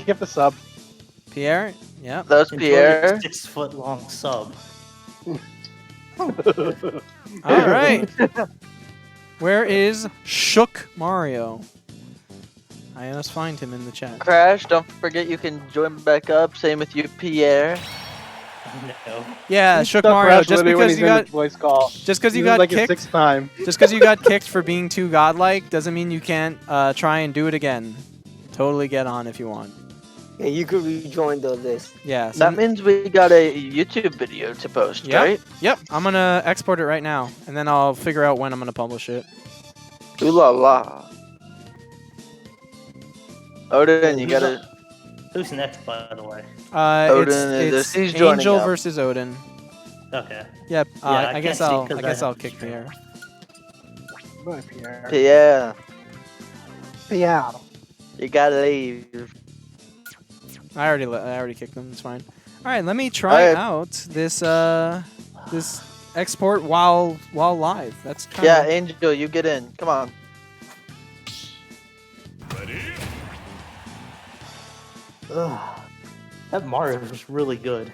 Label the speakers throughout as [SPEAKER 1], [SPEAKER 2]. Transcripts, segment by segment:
[SPEAKER 1] Give the sub.
[SPEAKER 2] Pierre? Yep.
[SPEAKER 3] That's
[SPEAKER 4] Enjoy your
[SPEAKER 3] Pierre.
[SPEAKER 4] 6-foot-long sub.
[SPEAKER 2] All right. Where is Shook Mario? I must find him in the chat.
[SPEAKER 3] Crash, don't forget you can join back up. Same with you, Pierre.
[SPEAKER 4] No.
[SPEAKER 2] Yeah,
[SPEAKER 1] He's
[SPEAKER 2] Shook
[SPEAKER 1] stuck
[SPEAKER 2] Mario.
[SPEAKER 1] Crash
[SPEAKER 2] Just
[SPEAKER 1] literally when
[SPEAKER 2] because
[SPEAKER 1] he's
[SPEAKER 2] you
[SPEAKER 1] in
[SPEAKER 2] got
[SPEAKER 1] the voice call.
[SPEAKER 2] just because you
[SPEAKER 1] This is
[SPEAKER 2] got
[SPEAKER 1] like his
[SPEAKER 2] kicked,
[SPEAKER 1] sixth time.
[SPEAKER 2] just because you got kicked for being too godlike doesn't mean you can't try and do it again. Totally get on if you want.
[SPEAKER 5] Yeah, you could rejoin the list.
[SPEAKER 2] Yeah. So
[SPEAKER 3] That means we got a YouTube video to post,
[SPEAKER 2] Yep.
[SPEAKER 3] right?
[SPEAKER 2] Yep. I'm gonna export it right now, and then I'll figure out when I'm gonna publish it.
[SPEAKER 3] Ooh la la. Odin, you gotta.
[SPEAKER 4] Who's next, by the way?
[SPEAKER 3] Odin
[SPEAKER 2] it's
[SPEAKER 3] he's joining
[SPEAKER 2] Angel
[SPEAKER 3] up.
[SPEAKER 2] versus Odin.
[SPEAKER 4] Okay.
[SPEAKER 2] Yep.
[SPEAKER 4] I
[SPEAKER 2] I guess
[SPEAKER 4] can't see
[SPEAKER 2] I'll
[SPEAKER 4] 'cause
[SPEAKER 2] I guess
[SPEAKER 4] I
[SPEAKER 2] I'll
[SPEAKER 4] have
[SPEAKER 2] kick
[SPEAKER 4] stream.
[SPEAKER 2] Pierre.
[SPEAKER 1] Bye, Pierre.
[SPEAKER 3] Yeah,
[SPEAKER 1] Pierre.
[SPEAKER 3] you gotta leave.
[SPEAKER 2] I already kicked them. It's fine. All right. Let me try
[SPEAKER 3] Alright.
[SPEAKER 2] out this this export while live. That's kind
[SPEAKER 3] Yeah,
[SPEAKER 2] of
[SPEAKER 3] Angel, you get in. Come on.
[SPEAKER 4] Ugh. That Mario was really good.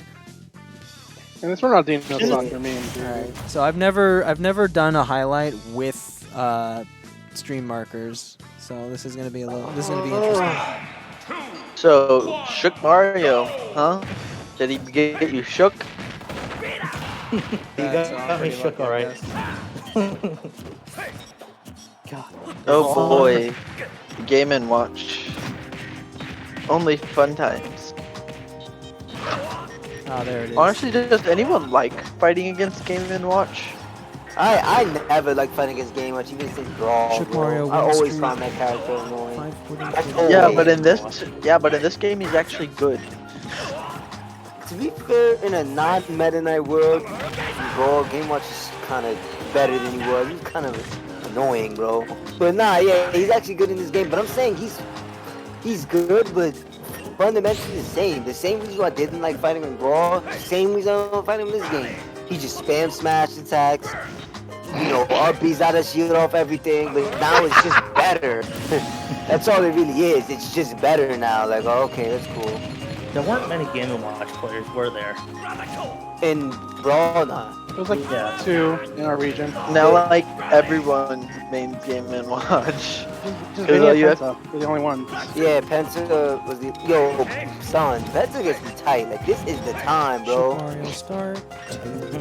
[SPEAKER 1] And this Ronaldinho song for me.
[SPEAKER 2] All right. So I've never done a highlight with stream markers. So this is gonna be interesting.
[SPEAKER 3] So, shook Mario, huh? Did he get you shook?
[SPEAKER 4] You got me shook, alright. God.
[SPEAKER 3] Oh boy. Game and Watch. Only fun times.
[SPEAKER 2] Oh, there it is.
[SPEAKER 3] Honestly, does anyone like fighting against Game and Watch?
[SPEAKER 5] I never like fighting against Game Watch, even since Brawl.
[SPEAKER 2] Shook
[SPEAKER 5] bro.
[SPEAKER 2] Mario
[SPEAKER 5] I
[SPEAKER 2] wins
[SPEAKER 5] always
[SPEAKER 2] streak.
[SPEAKER 5] found that character annoying.
[SPEAKER 2] 5-footing
[SPEAKER 5] That's
[SPEAKER 2] kick.
[SPEAKER 5] all.
[SPEAKER 3] Yeah,
[SPEAKER 5] Okay.
[SPEAKER 3] but in this game he's actually good.
[SPEAKER 5] To be fair, in a non-Meta Knight world, Brawl, Game Watch is kind of better than he was. He's kind of annoying, bro. But nah, yeah, he's actually good in this game. But I'm saying he's good, but fundamentally the same. The same reason I didn't like fighting in Brawl, same reason I don't fight him in this game. He just spam smash attacks, you know, RBs out of shield off everything, but now it's just better. That's all it really is. It's just better now. Like, oh, okay, that's cool.
[SPEAKER 4] There weren't many Game & Watch players, were there?
[SPEAKER 5] In Brawl, nah.
[SPEAKER 1] It was like
[SPEAKER 4] Yeah.
[SPEAKER 1] 2 in our region.
[SPEAKER 3] Now, like, everyone main Game and Watch.
[SPEAKER 1] Just
[SPEAKER 3] Is
[SPEAKER 1] Vinny
[SPEAKER 3] all you
[SPEAKER 1] and
[SPEAKER 3] have-
[SPEAKER 1] Penta were the only ones.
[SPEAKER 5] Yeah, Penta was the son. Penta gets me tight. Like, this is the time,
[SPEAKER 2] Shook
[SPEAKER 5] bro.
[SPEAKER 2] Mario start.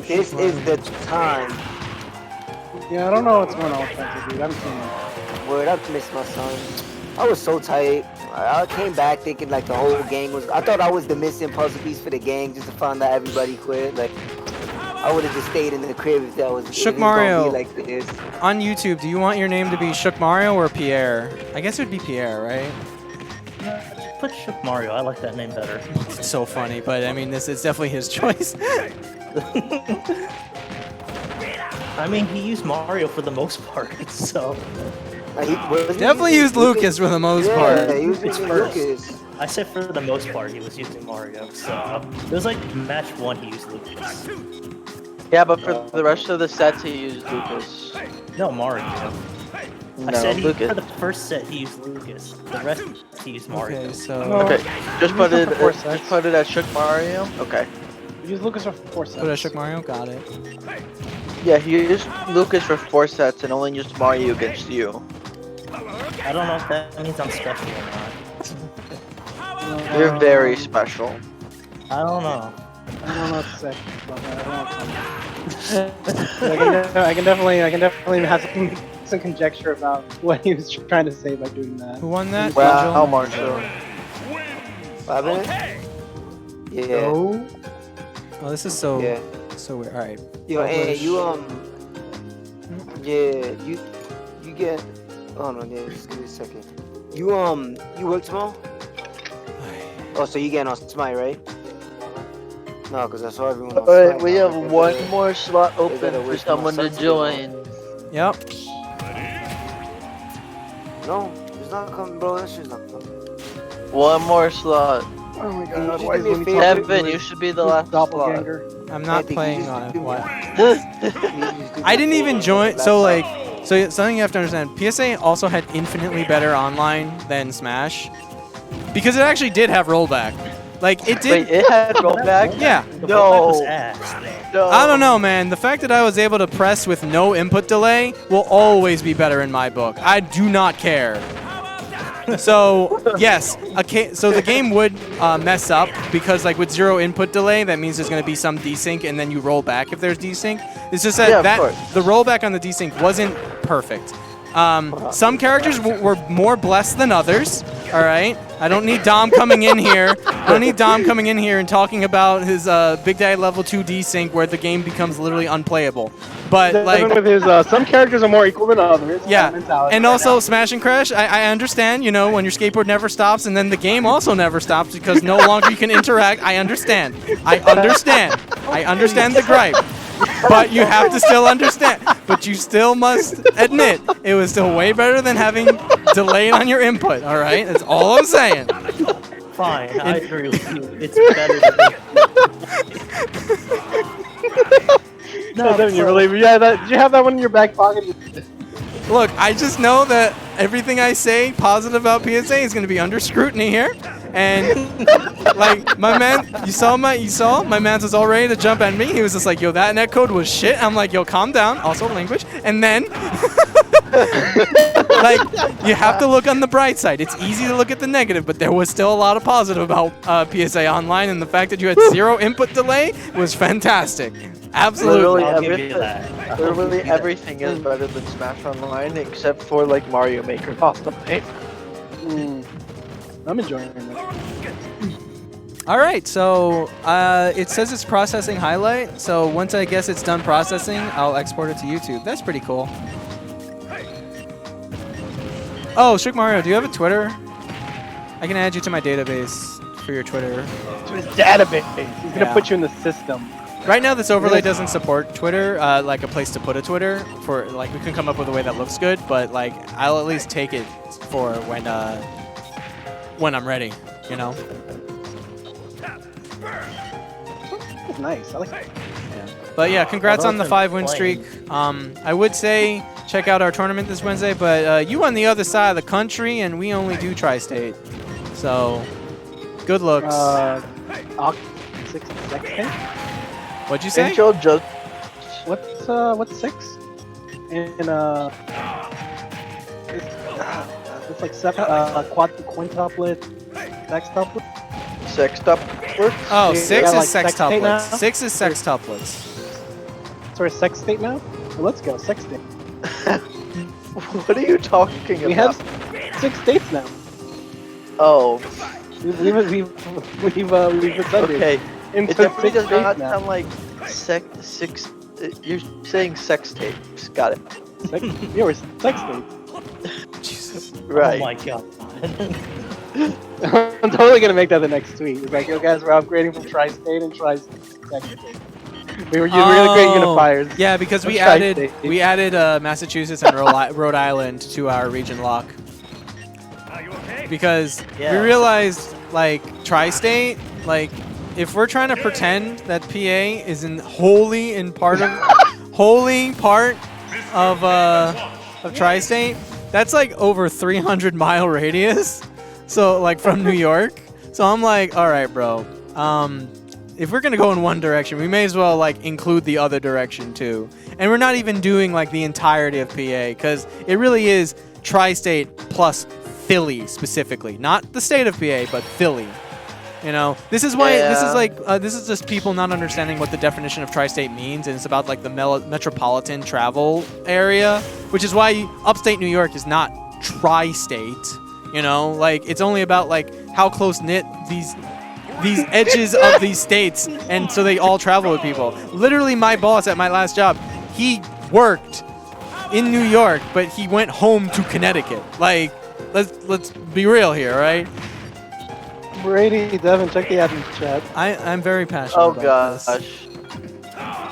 [SPEAKER 5] This is the time.
[SPEAKER 1] Yeah, I don't know what's going on with Penta, dude. I haven't seen him.
[SPEAKER 5] Word up, miss my son. I was so tight. I came back thinking like the whole gang was. I thought I was the missing puzzle piece for the gang, just to find out everybody quit. Like, I would have just stayed in the crib if that was. if
[SPEAKER 2] Shook
[SPEAKER 5] it was gonna
[SPEAKER 2] Mario.
[SPEAKER 5] Be like this.
[SPEAKER 2] On YouTube, do you want your name to be Shook Mario or Pierre? I guess it would be Pierre, right?
[SPEAKER 4] Put Shook Mario, I like that name better.
[SPEAKER 2] It's so funny, but I mean, this is definitely his choice.
[SPEAKER 4] I mean, he used Mario for the most part, so...
[SPEAKER 2] Definitely used Lucas for the most part.
[SPEAKER 5] Yeah, he was
[SPEAKER 4] It's
[SPEAKER 5] using
[SPEAKER 4] first.
[SPEAKER 5] Lucas.
[SPEAKER 4] I said for the most part he was using Mario, so... It was like match 1 he used Lucas.
[SPEAKER 3] Yeah, but for the rest of the sets he used Lucas.
[SPEAKER 4] No, Mario.
[SPEAKER 3] No,
[SPEAKER 4] I said
[SPEAKER 3] Lucas.
[SPEAKER 4] for the first set he used Lucas. The rest he used Mario.
[SPEAKER 2] Okay, so
[SPEAKER 1] No.
[SPEAKER 3] Okay, just put
[SPEAKER 1] Use
[SPEAKER 3] it.
[SPEAKER 1] it for 4
[SPEAKER 3] Just
[SPEAKER 1] sets.
[SPEAKER 3] put it at Shook Mario. Okay.
[SPEAKER 1] Use Lucas for 4 sets.
[SPEAKER 2] put a Shook Mario. Got it.
[SPEAKER 3] Yeah, he used Lucas for 4 sets and only used Mario against you.
[SPEAKER 4] I don't know if that means I'm special or not.
[SPEAKER 3] You're very special.
[SPEAKER 4] I don't know.
[SPEAKER 1] I don't know what to say about that. I don't know what to say. I can definitely have some conjecture about what he was trying to say by doing that.
[SPEAKER 2] Who won that?
[SPEAKER 3] Wow,
[SPEAKER 2] Angel?
[SPEAKER 3] Marshall.
[SPEAKER 5] 5 minutes? Yeah.
[SPEAKER 1] Oh,
[SPEAKER 2] Oh, this is so
[SPEAKER 5] Yeah.
[SPEAKER 2] so weird. All right.
[SPEAKER 5] Yo, and
[SPEAKER 2] Publish.
[SPEAKER 5] you yeah, you get. Oh no, yeah, just give me a second. You work tomorrow? Oh, so you getting on Smite, right? No, cause I saw everyone on
[SPEAKER 3] Alright,
[SPEAKER 5] Smite
[SPEAKER 3] we
[SPEAKER 5] now.
[SPEAKER 3] have one more slot open
[SPEAKER 5] gotta
[SPEAKER 3] for
[SPEAKER 5] wait for
[SPEAKER 3] someone
[SPEAKER 5] my
[SPEAKER 3] to
[SPEAKER 5] son to
[SPEAKER 3] join.
[SPEAKER 2] Yep.
[SPEAKER 5] No, it's not coming, bro. That shit's not coming.
[SPEAKER 3] One more slot.
[SPEAKER 1] oh my
[SPEAKER 5] Can you
[SPEAKER 1] god!
[SPEAKER 5] just
[SPEAKER 1] Why is
[SPEAKER 5] do me a
[SPEAKER 1] when he
[SPEAKER 5] favor?
[SPEAKER 1] talks
[SPEAKER 3] Evan, you should be the last slot.
[SPEAKER 1] doppelganger?
[SPEAKER 2] I'm not
[SPEAKER 5] Anthony,
[SPEAKER 2] playing
[SPEAKER 5] you
[SPEAKER 2] on
[SPEAKER 5] just
[SPEAKER 2] it.
[SPEAKER 5] do me-
[SPEAKER 2] What?
[SPEAKER 5] You just do
[SPEAKER 2] I didn't
[SPEAKER 5] me a
[SPEAKER 2] even
[SPEAKER 5] favor,
[SPEAKER 2] join. So
[SPEAKER 5] laptop.
[SPEAKER 2] like, so something you have to understand. PSA also had infinitely better online than Smash, because it actually did have rollback. Like it did.
[SPEAKER 3] Wait, it had rollback?
[SPEAKER 2] Yeah.
[SPEAKER 4] The
[SPEAKER 3] No.
[SPEAKER 4] rollback was ass, though.
[SPEAKER 3] No.
[SPEAKER 2] I don't know, man. The fact that I was able to press with no input delay will always be better in my book. I do not care. So yes, so the game would mess up because like with 0 input delay, that means there's going to be some desync, and then you roll back if there's desync. It's just that,
[SPEAKER 3] Yeah, of course.
[SPEAKER 2] the rollback on the desync wasn't perfect. Some characters were more blessed than others. All right, I don't need Dom coming in here. I don't need Dom coming in here and talking about his Big Daddy level 2 desync where the game becomes literally unplayable. But like,
[SPEAKER 1] Even with his, some characters are more equal than others.
[SPEAKER 2] yeah,
[SPEAKER 1] mentality
[SPEAKER 2] and
[SPEAKER 1] right
[SPEAKER 2] also
[SPEAKER 1] now.
[SPEAKER 2] Smash and Crash. I understand, you know, when your skateboard never stops, and then the game also never stops because no longer you can interact. I understand. I understand. I understand the gripe. But you have to still understand. But you still must admit it was still way better than having delayed on your input. All right, that's all I'm saying.
[SPEAKER 4] Fine, I agree with you. It's better than
[SPEAKER 1] No, didn't you really? Yeah, did you have that one in your back pocket?
[SPEAKER 2] Look, I just know that everything I say positive about PSA is going to be under scrutiny here. And like my man, you saw my man was all ready to jump at me. He was just like, "Yo, that netcode was shit." I'm like, "Yo, calm down." Also language. And then like you have to look on the bright side. It's easy to look at the negative, but there was still a lot of positive about PSA Online, and the fact that you had 0 input delay was fantastic. Absolutely.
[SPEAKER 3] Literally,
[SPEAKER 4] I'll give
[SPEAKER 3] everything,
[SPEAKER 4] you that. I'll
[SPEAKER 3] literally
[SPEAKER 4] give you that.
[SPEAKER 3] everything is better than Smash Online except for like Mario Maker lost the pain.
[SPEAKER 1] I'm enjoying it.
[SPEAKER 2] All right, so it says it's processing highlight. So once I guess it's done processing, I'll export it to YouTube. That's pretty cool. Oh, Shook Mario, do you have a Twitter? I can add you to my database for your Twitter.
[SPEAKER 1] To his database. He's gonna
[SPEAKER 2] Yeah.
[SPEAKER 1] put you in the system.
[SPEAKER 2] Right now, this overlay doesn't support Twitter, like a place to put a Twitter. For like, we can come up with a way that looks good, but like, I'll at least take it for when I'm ready. You know.
[SPEAKER 1] It's nice. I like it.
[SPEAKER 2] But yeah, congrats on the
[SPEAKER 4] Although
[SPEAKER 2] 5-win
[SPEAKER 4] it's
[SPEAKER 2] streak. I would say check out our tournament this Wednesday, but you on the other side of the country, and we only do tri-state. So, good looks.
[SPEAKER 1] 6 seconds?
[SPEAKER 2] What'd you say?
[SPEAKER 3] Angel just
[SPEAKER 1] What's 6? And it's like quintuplet, sextuplet.
[SPEAKER 3] sextuplet.
[SPEAKER 2] Oh,
[SPEAKER 1] Yeah,
[SPEAKER 2] 6
[SPEAKER 1] like
[SPEAKER 2] is sextuplets.
[SPEAKER 1] now?
[SPEAKER 2] 6 is sextuplets.
[SPEAKER 1] Sorry, sex state now? Well, let's go, sex state.
[SPEAKER 3] What are you talking
[SPEAKER 1] We
[SPEAKER 3] about?
[SPEAKER 1] have 6 states now.
[SPEAKER 3] Oh,
[SPEAKER 1] We've ascended
[SPEAKER 3] okay.
[SPEAKER 1] into
[SPEAKER 3] It definitely
[SPEAKER 1] 6
[SPEAKER 3] does
[SPEAKER 1] states
[SPEAKER 3] not
[SPEAKER 1] now.
[SPEAKER 3] sound like six. You're saying sex tapes. Got it.
[SPEAKER 1] Yeah, we're sex states.
[SPEAKER 2] Jesus.
[SPEAKER 3] Right.
[SPEAKER 4] Oh my god.
[SPEAKER 1] I'm totally gonna make that the next tweet. It's like, yo guys, we're upgrading from tri-state and tri-sex state. We were really great unifiers.
[SPEAKER 2] Yeah, because we
[SPEAKER 1] Let's try
[SPEAKER 2] added
[SPEAKER 1] state.
[SPEAKER 2] Massachusetts and Rhode Island to our region lock. Because
[SPEAKER 4] Yeah.
[SPEAKER 2] we realized, like, tri-state, like, if we're trying to pretend that PA is wholly part of tri-state, that's like over 300-mile radius. So like from New York. So I'm like, all right, bro. If we're gonna go in one direction, we may as well like include the other direction too. And we're not even doing like the entirety of PA because it really is tri-state plus Philly specifically, not the state of PA, but Philly. You know, this is why this is like this is just people not understanding what the definition of tri-state means, and it's about like the metropolitan travel area, which is why upstate New York is not tri-state. You know, like it's only about like how close knit these edges of these states, and so they all travel with people. Literally, my boss at my last job, he worked in New York, but he went home to Connecticut. Like, let's be real here, right?
[SPEAKER 1] Brady, Devin, check the admin chat.
[SPEAKER 2] I'm very passionate
[SPEAKER 3] Oh
[SPEAKER 2] about
[SPEAKER 3] gosh.
[SPEAKER 2] this.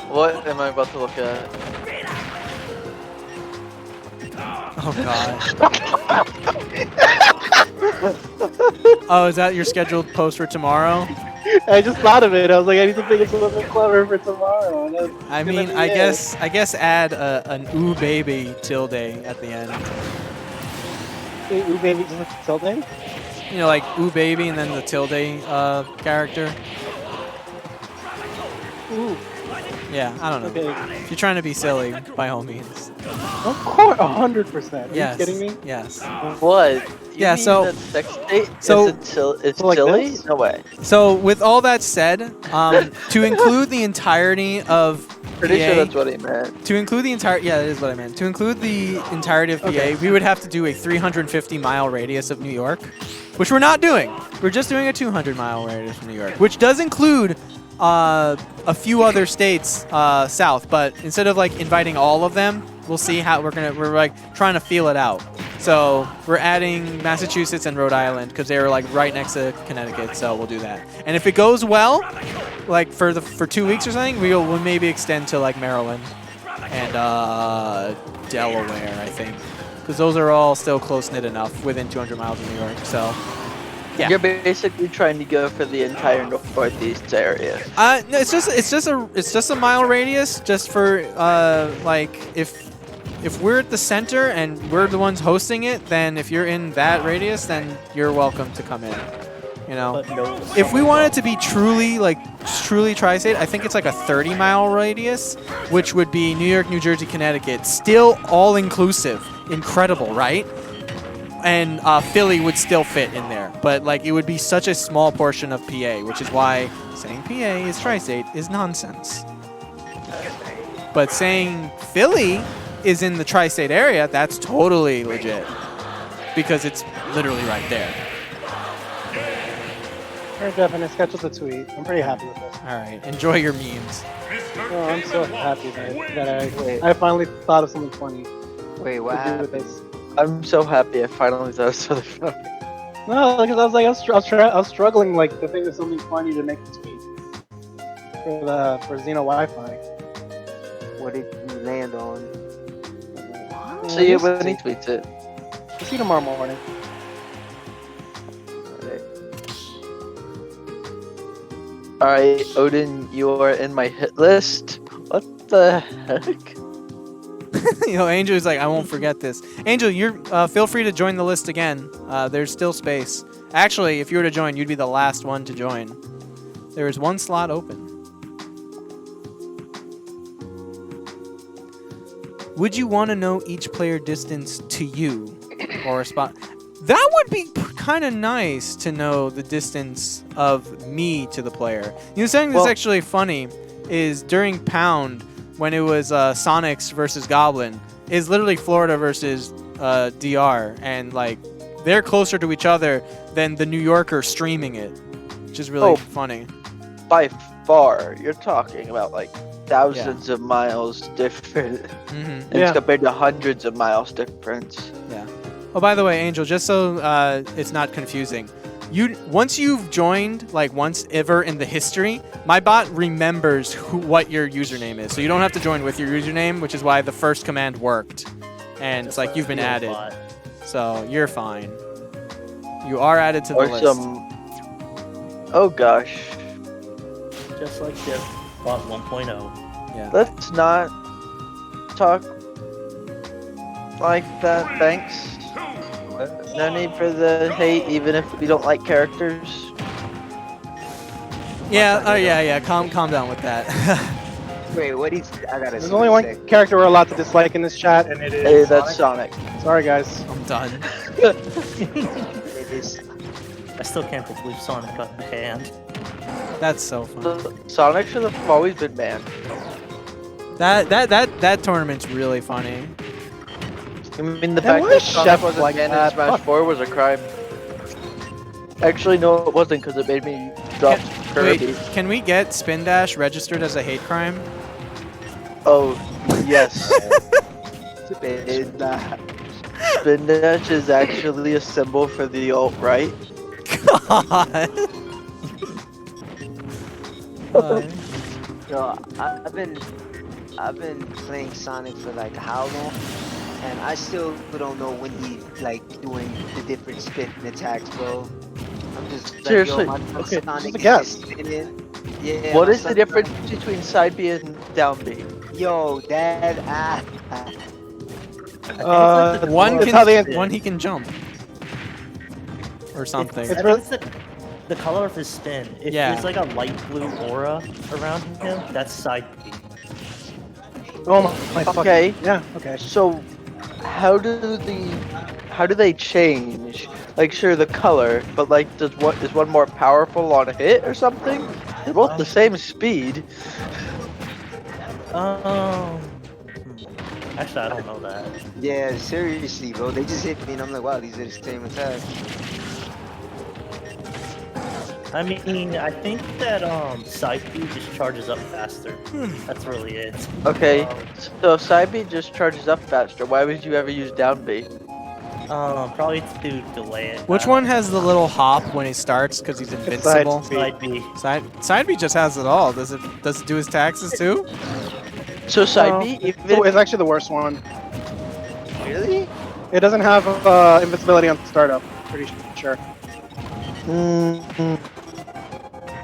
[SPEAKER 3] What am I about to look at?
[SPEAKER 2] Oh god. Oh, is that your scheduled post for tomorrow?
[SPEAKER 1] I just thought of it. I was like, I need to think it's a little bit clever for tomorrow. And that's
[SPEAKER 2] I
[SPEAKER 1] gonna
[SPEAKER 2] mean,
[SPEAKER 1] be
[SPEAKER 2] I
[SPEAKER 1] it.
[SPEAKER 2] guess add an ooh baby tilde at the end.
[SPEAKER 1] Hey, ooh, baby, just tilde?
[SPEAKER 2] You know, like ooh baby and then the tilde character.
[SPEAKER 1] Ooh.
[SPEAKER 2] Yeah, I don't know.
[SPEAKER 1] Okay.
[SPEAKER 2] If you're trying to be silly, by all means.
[SPEAKER 1] Of course, 100%. Are
[SPEAKER 2] Yes.
[SPEAKER 1] you kidding me?
[SPEAKER 2] Yes.
[SPEAKER 3] What? You
[SPEAKER 2] Yeah,
[SPEAKER 3] mean
[SPEAKER 2] so-
[SPEAKER 3] that sex state
[SPEAKER 2] so-
[SPEAKER 3] it's
[SPEAKER 1] like
[SPEAKER 3] silly?
[SPEAKER 1] this?
[SPEAKER 3] No way.
[SPEAKER 2] So with all that said, to include the entirety of
[SPEAKER 3] Pretty
[SPEAKER 2] PA,
[SPEAKER 3] sure that's what he meant.
[SPEAKER 2] to include the entire that is what I meant. To include the entirety of PA,
[SPEAKER 1] Okay.
[SPEAKER 2] we would have to do a 350-mile radius of New York, which we're not doing. We're just doing a 200-mile radius from New York, which does include a few other states south. But instead of like inviting all of them, we'll see how we're like trying to feel it out. So we're adding Massachusetts and Rhode Island because they're like right next to Connecticut. So we'll do that. And if it goes well, like for 2 weeks or something, we'll maybe extend to like Maryland and Delaware, I think, because those are all still close knit enough within 200 miles of New York. So yeah.
[SPEAKER 3] You're basically trying to go for the entire northeast area.
[SPEAKER 2] No, it's just a mile radius, just for like if we're at the center and we're the ones hosting it, then if you're in that radius, then you're welcome to come in. You know,
[SPEAKER 4] But no.
[SPEAKER 2] if we want it to be truly tri-state, I think it's like a 30-mile radius, which would be New York, New Jersey, Connecticut, still all inclusive. Incredible, right? And Philly would still fit in there, but like it would be such a small portion of PA, which is why saying PA is tri-state is nonsense. But saying Philly is in the tri-state area, that's totally legit because it's literally right there.
[SPEAKER 1] Very definite. Schedule the tweet. I'm pretty happy with this.
[SPEAKER 2] All right, enjoy your memes.
[SPEAKER 1] Oh, I'm so happy that I finally thought of something funny
[SPEAKER 5] Wait, what
[SPEAKER 1] to do with
[SPEAKER 5] happened?
[SPEAKER 1] this.
[SPEAKER 3] I'm so happy I finally thought of something funny.
[SPEAKER 1] No, because I was struggling like to think of something funny to make the tweet for Xeno Wi-Fi.
[SPEAKER 5] What did you land on?
[SPEAKER 3] See you when he tweets it.
[SPEAKER 1] We'll see you tomorrow morning.
[SPEAKER 3] Alright, Odin, you are in my hit list. What the heck?
[SPEAKER 2] You know, Angel's like, I won't forget this. Angel, you're feel free to join the list again. There's still space. Actually, if you were to join, you'd be the last one to join. There is one slot open. Would you want to know each player distance to you or a spot? That would be kind of nice to know the distance of me to the player. You know, something that's
[SPEAKER 3] Well-
[SPEAKER 2] actually funny is during Pound, when it was Sonics versus Goblin, is literally Florida versus DR, and like they're closer to each other than the New Yorker streaming it, which is really
[SPEAKER 3] Oh.
[SPEAKER 2] funny.
[SPEAKER 3] By far, you're talking about like thousands of miles different.
[SPEAKER 2] Hmm.
[SPEAKER 3] And
[SPEAKER 1] Yeah.
[SPEAKER 3] it's compared to hundreds of miles difference.
[SPEAKER 2] Yeah. Oh, by the way, Angel, just so it's not confusing, once you've joined like once ever in the history, my bot remembers what your username is, so you don't have to join with your username, which is why the first command worked, and it's like you've been added, so you're fine. You are added to the
[SPEAKER 3] Or
[SPEAKER 2] list.
[SPEAKER 3] Oh gosh.
[SPEAKER 4] Just like Div Bot 1.0.
[SPEAKER 2] Yeah.
[SPEAKER 3] Let's not talk like that, thanks. No need for the hate, even if we don't like characters.
[SPEAKER 2] Yeah. Oh yeah. Yeah. Calm down with that.
[SPEAKER 5] Wait, what is? I gotta.
[SPEAKER 1] There's
[SPEAKER 5] see
[SPEAKER 1] only
[SPEAKER 5] what
[SPEAKER 1] one
[SPEAKER 5] he say.
[SPEAKER 1] character we're allowed to dislike in this chat, and it is
[SPEAKER 3] Hey, that's Sonic.
[SPEAKER 1] Sorry, guys.
[SPEAKER 2] I'm done.
[SPEAKER 5] It is.
[SPEAKER 4] I still can't believe Sonic got banned.
[SPEAKER 2] That's so fun.
[SPEAKER 3] Sonic should have always been banned.
[SPEAKER 2] That tournament's really funny.
[SPEAKER 3] I mean, the
[SPEAKER 1] Yeah,
[SPEAKER 3] fact
[SPEAKER 1] why
[SPEAKER 3] that
[SPEAKER 1] is
[SPEAKER 3] Sonic
[SPEAKER 1] Chef
[SPEAKER 3] wasn't
[SPEAKER 1] like
[SPEAKER 3] banned in
[SPEAKER 1] that?
[SPEAKER 3] Smash
[SPEAKER 1] Fuck.
[SPEAKER 3] 4 was a crime. Actually, no, it wasn't, because it made me drop Kirby.
[SPEAKER 2] Wait, can we get Spin Dash registered as a hate crime?
[SPEAKER 3] Oh, yes.
[SPEAKER 5] Spin that.
[SPEAKER 3] Spin Dash is actually a symbol for the alt-right.
[SPEAKER 2] God.
[SPEAKER 5] Yo, I've been playing Sonic for like how long, and I still don't know when he's like doing the different spin attacks, bro. I'm just like,
[SPEAKER 3] Seriously,
[SPEAKER 5] yo, my
[SPEAKER 1] okay,
[SPEAKER 5] Sonic
[SPEAKER 1] just a
[SPEAKER 5] is
[SPEAKER 1] guess.
[SPEAKER 5] just spinning. Yeah.
[SPEAKER 3] What
[SPEAKER 5] my
[SPEAKER 3] is the
[SPEAKER 5] son-
[SPEAKER 3] difference between side B and down B?
[SPEAKER 5] Yo, Dad,
[SPEAKER 2] One
[SPEAKER 1] That's
[SPEAKER 2] can
[SPEAKER 1] how they-
[SPEAKER 2] one he can jump. or something.
[SPEAKER 1] It's
[SPEAKER 4] I
[SPEAKER 1] really-
[SPEAKER 4] think it's the color of his spin. If
[SPEAKER 2] Yeah.
[SPEAKER 4] there's like a light blue aura around him, that's side B.
[SPEAKER 1] Oh my
[SPEAKER 3] Okay.
[SPEAKER 1] fucking, yeah, okay.
[SPEAKER 3] So, how do they change? Like, sure, the color, but like, is one more powerful on a hit or something? They're both the same speed.
[SPEAKER 4] Actually, I don't know that.
[SPEAKER 5] Yeah, seriously, bro. They just hit me and I'm like, wow, these are the same attack.
[SPEAKER 4] I mean, I think that side B just charges up faster. That's really it.
[SPEAKER 3] Okay, so if side B just charges up faster, why would you ever use down B?
[SPEAKER 4] Probably to delay it.
[SPEAKER 2] Which one has the little hop when he starts because he's invincible?
[SPEAKER 4] Side B.
[SPEAKER 2] Side B just has it all. Does it do his taxes too?
[SPEAKER 3] So side
[SPEAKER 1] No.
[SPEAKER 3] B,
[SPEAKER 1] It's actually the worst one.
[SPEAKER 3] really?
[SPEAKER 1] It doesn't have invincibility on startup, pretty sure.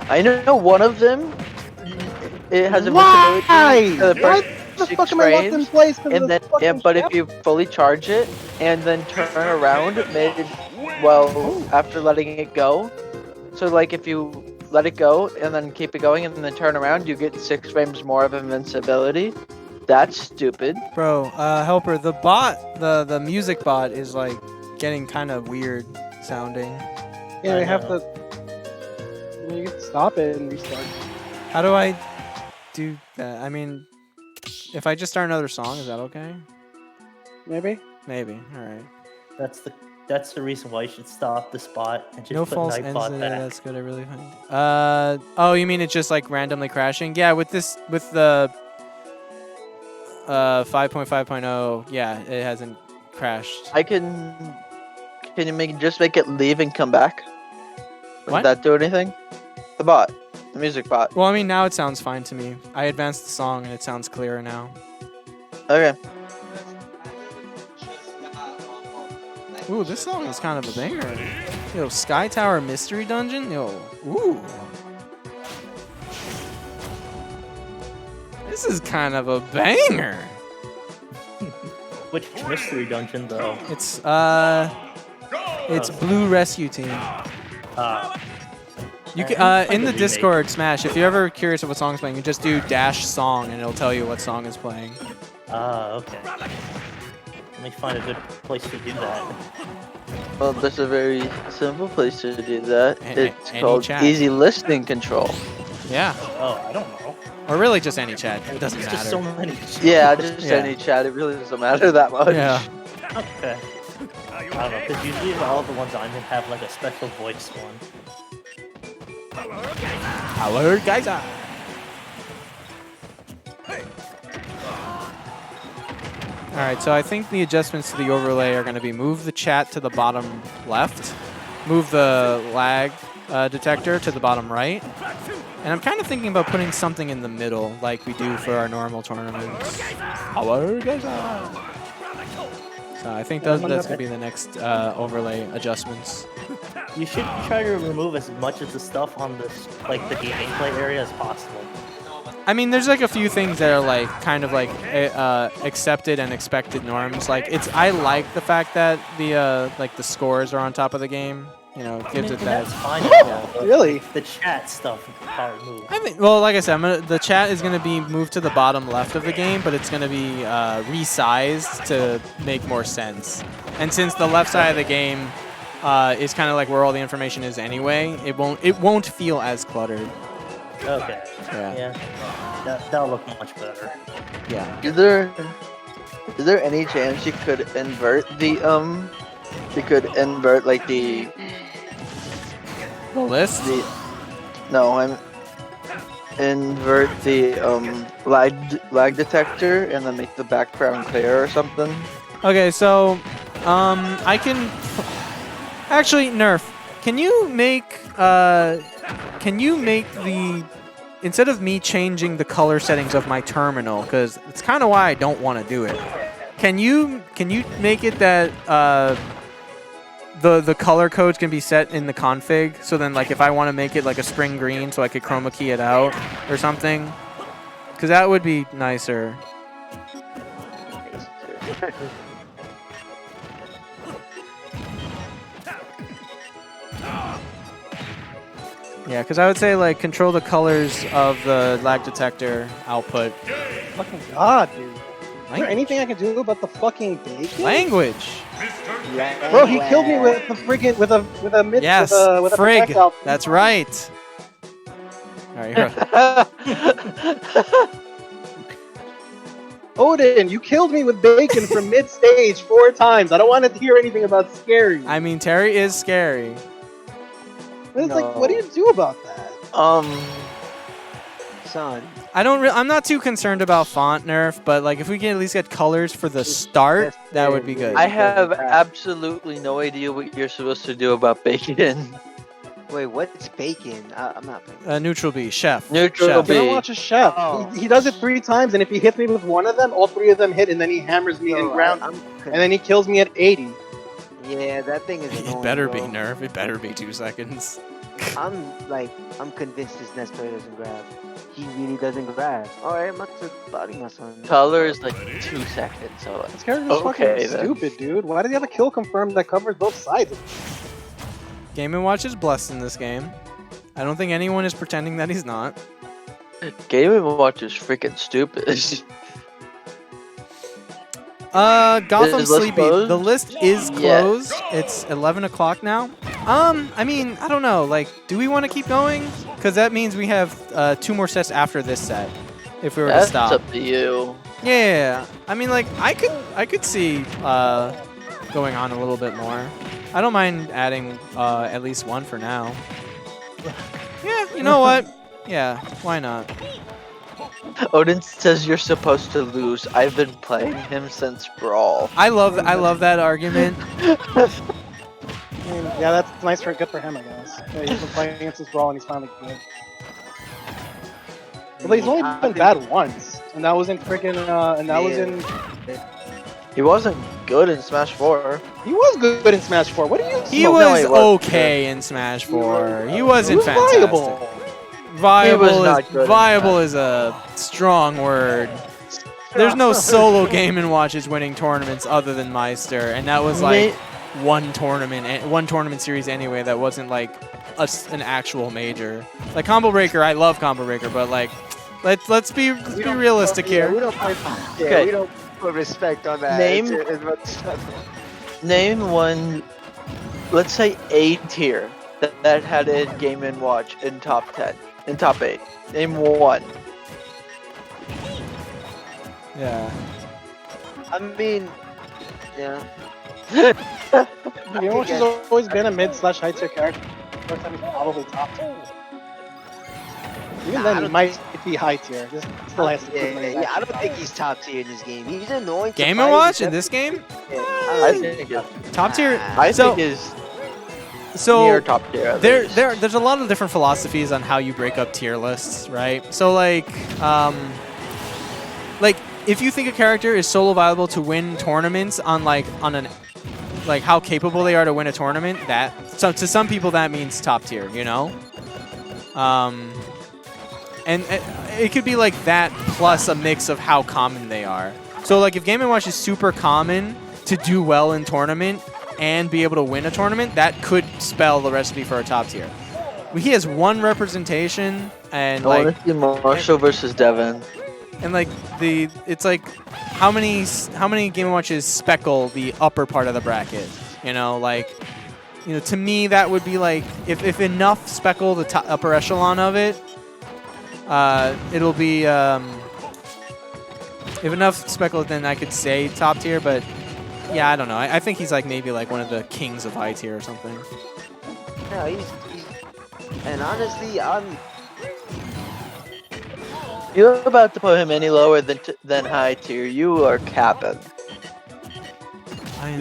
[SPEAKER 3] I know one of them. It has a
[SPEAKER 1] Why?
[SPEAKER 3] for the
[SPEAKER 1] Why
[SPEAKER 3] first
[SPEAKER 1] the
[SPEAKER 3] 6
[SPEAKER 1] fuck am I locked in
[SPEAKER 3] frames,
[SPEAKER 1] place? 'Cause of
[SPEAKER 3] and
[SPEAKER 1] the
[SPEAKER 3] then
[SPEAKER 1] fucking
[SPEAKER 3] but if
[SPEAKER 1] ship?
[SPEAKER 3] you fully charge it and then turn around after letting it go, so like if you let it go and then keep it going and then turn around, you get 6 frames more of invincibility. That's stupid.
[SPEAKER 2] Bro, helper, the bot, the music bot is like getting kind of weird sounding.
[SPEAKER 1] Yeah,
[SPEAKER 4] I
[SPEAKER 1] we have
[SPEAKER 4] know.
[SPEAKER 1] to. You can stop it and restart.
[SPEAKER 2] How do I do that? I mean, if I just start another song, is that okay?
[SPEAKER 1] Maybe.
[SPEAKER 2] Maybe. All right.
[SPEAKER 4] That's the reason why you should stop the spot and just
[SPEAKER 2] No
[SPEAKER 4] put
[SPEAKER 2] false ends
[SPEAKER 4] Nightbot
[SPEAKER 2] in it.
[SPEAKER 4] back.
[SPEAKER 2] That's good. I really find. Oh, you mean it's just like randomly crashing? Yeah, with the 5.5.0, yeah, it hasn't crashed.
[SPEAKER 3] Can you just make it leave and come back? Does
[SPEAKER 2] What?
[SPEAKER 3] that do anything? The bot, the music bot.
[SPEAKER 2] Well, I mean, now it sounds fine to me. I advanced the song and it sounds clearer now.
[SPEAKER 3] Okay.
[SPEAKER 2] Ooh, this song is kind of a banger. Yo, Sky Tower Mystery Dungeon? Yo, ooh. This is kind of a banger.
[SPEAKER 4] Which mystery dungeon though?
[SPEAKER 2] It's Blue Rescue Team. You can in the Discord Smash. If you're ever curious of what song's playing, you just do dash song and it'll tell you what song is playing.
[SPEAKER 4] Okay. Let me find a good place to do that.
[SPEAKER 3] Well, that's a very simple place to do that. It's
[SPEAKER 2] any
[SPEAKER 3] called
[SPEAKER 2] chat.
[SPEAKER 3] Easy Listening Control.
[SPEAKER 2] Yeah,
[SPEAKER 4] Oh, I don't know.
[SPEAKER 2] or really just any chat. It doesn't
[SPEAKER 4] There's
[SPEAKER 2] matter.
[SPEAKER 4] just so many.
[SPEAKER 3] Yeah, just
[SPEAKER 2] Yeah.
[SPEAKER 3] any chat. It really doesn't matter that much.
[SPEAKER 2] Yeah.
[SPEAKER 4] Okay. I don't know, because usually all the ones I'm in have like a special voice one.
[SPEAKER 2] Hello, guys. All right, so I think the adjustments to the overlay are going to be move the chat to the bottom left, move the lag detector to the bottom right, and I'm kind of thinking about putting something in the middle like we do for our normal tournaments. Hello, guys. So I think that's going to be the next overlay adjustments.
[SPEAKER 4] You should try to remove as much of the stuff on this, like the gameplay area as possible.
[SPEAKER 2] I mean, there's like a few things that are like kind of like accepted and expected norms. Like I like the fact that the like the scores are on top of the game. You know, it gives it that.
[SPEAKER 4] That's fine. Yeah.
[SPEAKER 1] Really?
[SPEAKER 4] The chat stuff is probably moved.
[SPEAKER 2] I mean, well, like I said, the chat is going to be moved to the bottom left of the game, but it's going to be resized to make more sense. And since the left side of the game is kind of like where all the information is anyway, it won't feel as cluttered.
[SPEAKER 4] Okay.
[SPEAKER 2] Yeah.
[SPEAKER 4] That'll look much better.
[SPEAKER 2] Yeah.
[SPEAKER 3] Is there any chance you could invert the like the
[SPEAKER 2] list?
[SPEAKER 3] invert the lag detector and then make the background clear or something?
[SPEAKER 2] Okay, so I can actually Nerf. Can you make the instead of me changing the color settings of my terminal, because it's kind of why I don't want to do it. Can you make it that the color codes can be set in the config? So then, like, if I want to make it like a spring green, so I could chroma key it out or something, because that would be nicer. Yeah, because I would say like control the colors of the lag detector output.
[SPEAKER 1] Fucking god, dude. Is there anything I can do about the fucking bacon?
[SPEAKER 2] Language.
[SPEAKER 1] Bro, he killed me with the friggin' with a mid
[SPEAKER 2] Yes,
[SPEAKER 1] with a
[SPEAKER 2] frig.
[SPEAKER 1] projectile.
[SPEAKER 2] That's right. All right, you're up.
[SPEAKER 1] Odin, you killed me with bacon from mid stage 4 times. I don't want to hear anything about scary.
[SPEAKER 2] I mean, Terry is scary.
[SPEAKER 1] But it's like, what do you do about that?
[SPEAKER 5] Son.
[SPEAKER 2] I'm not too concerned about font nerf, but like if we can at least get colors for the start, that would be good.
[SPEAKER 3] I have absolutely no idea what you're supposed to do about bacon.
[SPEAKER 5] Wait, what's bacon? I'm not paying.
[SPEAKER 2] Neutral B, chef.
[SPEAKER 3] Neutral
[SPEAKER 2] Chef.
[SPEAKER 3] B.
[SPEAKER 1] Don't watch a chef.
[SPEAKER 5] Oh.
[SPEAKER 1] He does it 3 times, and if he hits me with one of them, all 3 of them hit, and then he hammers me in ground, and then he kills me at 80.
[SPEAKER 5] Yeah, that thing is annoying,
[SPEAKER 2] It better be
[SPEAKER 5] bro.
[SPEAKER 2] nerf. It better be 2 seconds.
[SPEAKER 5] I'm convinced this Nest player doesn't grab. He really doesn't grab. Alright, I'm about to body my son.
[SPEAKER 3] Color is like 2 seconds, so
[SPEAKER 1] This character's
[SPEAKER 3] okay,
[SPEAKER 1] fucking
[SPEAKER 3] then.
[SPEAKER 1] stupid, dude. Why does he have a kill confirmed that covers both sides?
[SPEAKER 2] Game & Watch is blessed in this game. I don't think anyone is pretending that he's not.
[SPEAKER 3] Game & Watch is freaking stupid.
[SPEAKER 2] Gotham
[SPEAKER 3] Is the list
[SPEAKER 2] Sleepy.
[SPEAKER 3] closed?
[SPEAKER 2] The list is
[SPEAKER 3] Yeah.
[SPEAKER 2] closed. It's 11 o'clock now. I mean, I don't know. Like, do we want to keep going? Because that means we have 2 more sets after this set. If we were to
[SPEAKER 3] That's
[SPEAKER 2] stop.
[SPEAKER 3] up to you.
[SPEAKER 2] Yeah. I mean, like, I could see going on a little bit more. I don't mind adding at least 1 for now. Yeah. You know what? Yeah. Why not?
[SPEAKER 3] Odin says you're supposed to lose. I've been playing him since Brawl.
[SPEAKER 2] I love that argument.
[SPEAKER 1] I mean, yeah, that's nice good for him, I guess. Yeah, he's been playing against this brawl and he's finally good. Well, he's only been bad once, and that was in freaking, was in.
[SPEAKER 3] He wasn't good in Smash 4.
[SPEAKER 1] He was good in Smash 4. What do you?
[SPEAKER 2] He
[SPEAKER 3] No,
[SPEAKER 2] was
[SPEAKER 3] he wasn't
[SPEAKER 2] okay in Smash 4. He wasn't
[SPEAKER 1] was
[SPEAKER 2] fantastic.
[SPEAKER 1] viable.
[SPEAKER 2] Viable,
[SPEAKER 3] He was not good in
[SPEAKER 2] viable is a strong word. There's no solo Game & Watches winning tournaments other than Meister, and that was like one tournament series anyway. That wasn't like an actual major. Like Combo Breaker, I love Combo Breaker, but like let's be realistic
[SPEAKER 5] Yeah, we
[SPEAKER 2] here.
[SPEAKER 5] don't play. Yeah,
[SPEAKER 3] Okay.
[SPEAKER 5] we don't put respect on that.
[SPEAKER 3] Name-
[SPEAKER 5] It's
[SPEAKER 3] Name one, let's say A tier, that had a Game & Watch in top 10, in top 8. Name one.
[SPEAKER 2] Yeah.
[SPEAKER 5] I mean, yeah.
[SPEAKER 1] You know, she's always been a mid/high tier character. First time he's probably top tier. Even then, he might be high tier. This still has to prove
[SPEAKER 5] Yeah, I don't think he's top tier in this game. He's annoying. to
[SPEAKER 2] Game &
[SPEAKER 5] fight.
[SPEAKER 2] Watch
[SPEAKER 5] He's
[SPEAKER 2] in this game?
[SPEAKER 3] I think it's
[SPEAKER 2] Top tier.
[SPEAKER 3] I
[SPEAKER 2] So
[SPEAKER 3] think is
[SPEAKER 2] so
[SPEAKER 3] near top tier. at least.
[SPEAKER 2] there's a lot of different philosophies on how you break up tier lists, right? So like if you think a character is solo viable to win tournaments on how capable they are to win a tournament, so to some people that means top tier, you know? And it could be like that plus a mix of how common they are. So like if Game & Watch is super common to do well in tournament and be able to win a tournament, that could spell the recipe for a top tier. He has 1 representation and
[SPEAKER 3] I
[SPEAKER 2] like
[SPEAKER 3] want to see Marshall versus Devin.
[SPEAKER 2] and like it's like how many Game & Watches speckle the upper part of the bracket, you know, like, you know, to me that would be like if enough speckle the upper echelon of it, it'll be if enough speckle, then I could say top tier, but yeah, I don't know. I think he's like maybe like one of the kings of high tier or something.
[SPEAKER 5] Yeah, he's and honestly,
[SPEAKER 3] You're about to put him any lower than high tier. You are capping.
[SPEAKER 5] I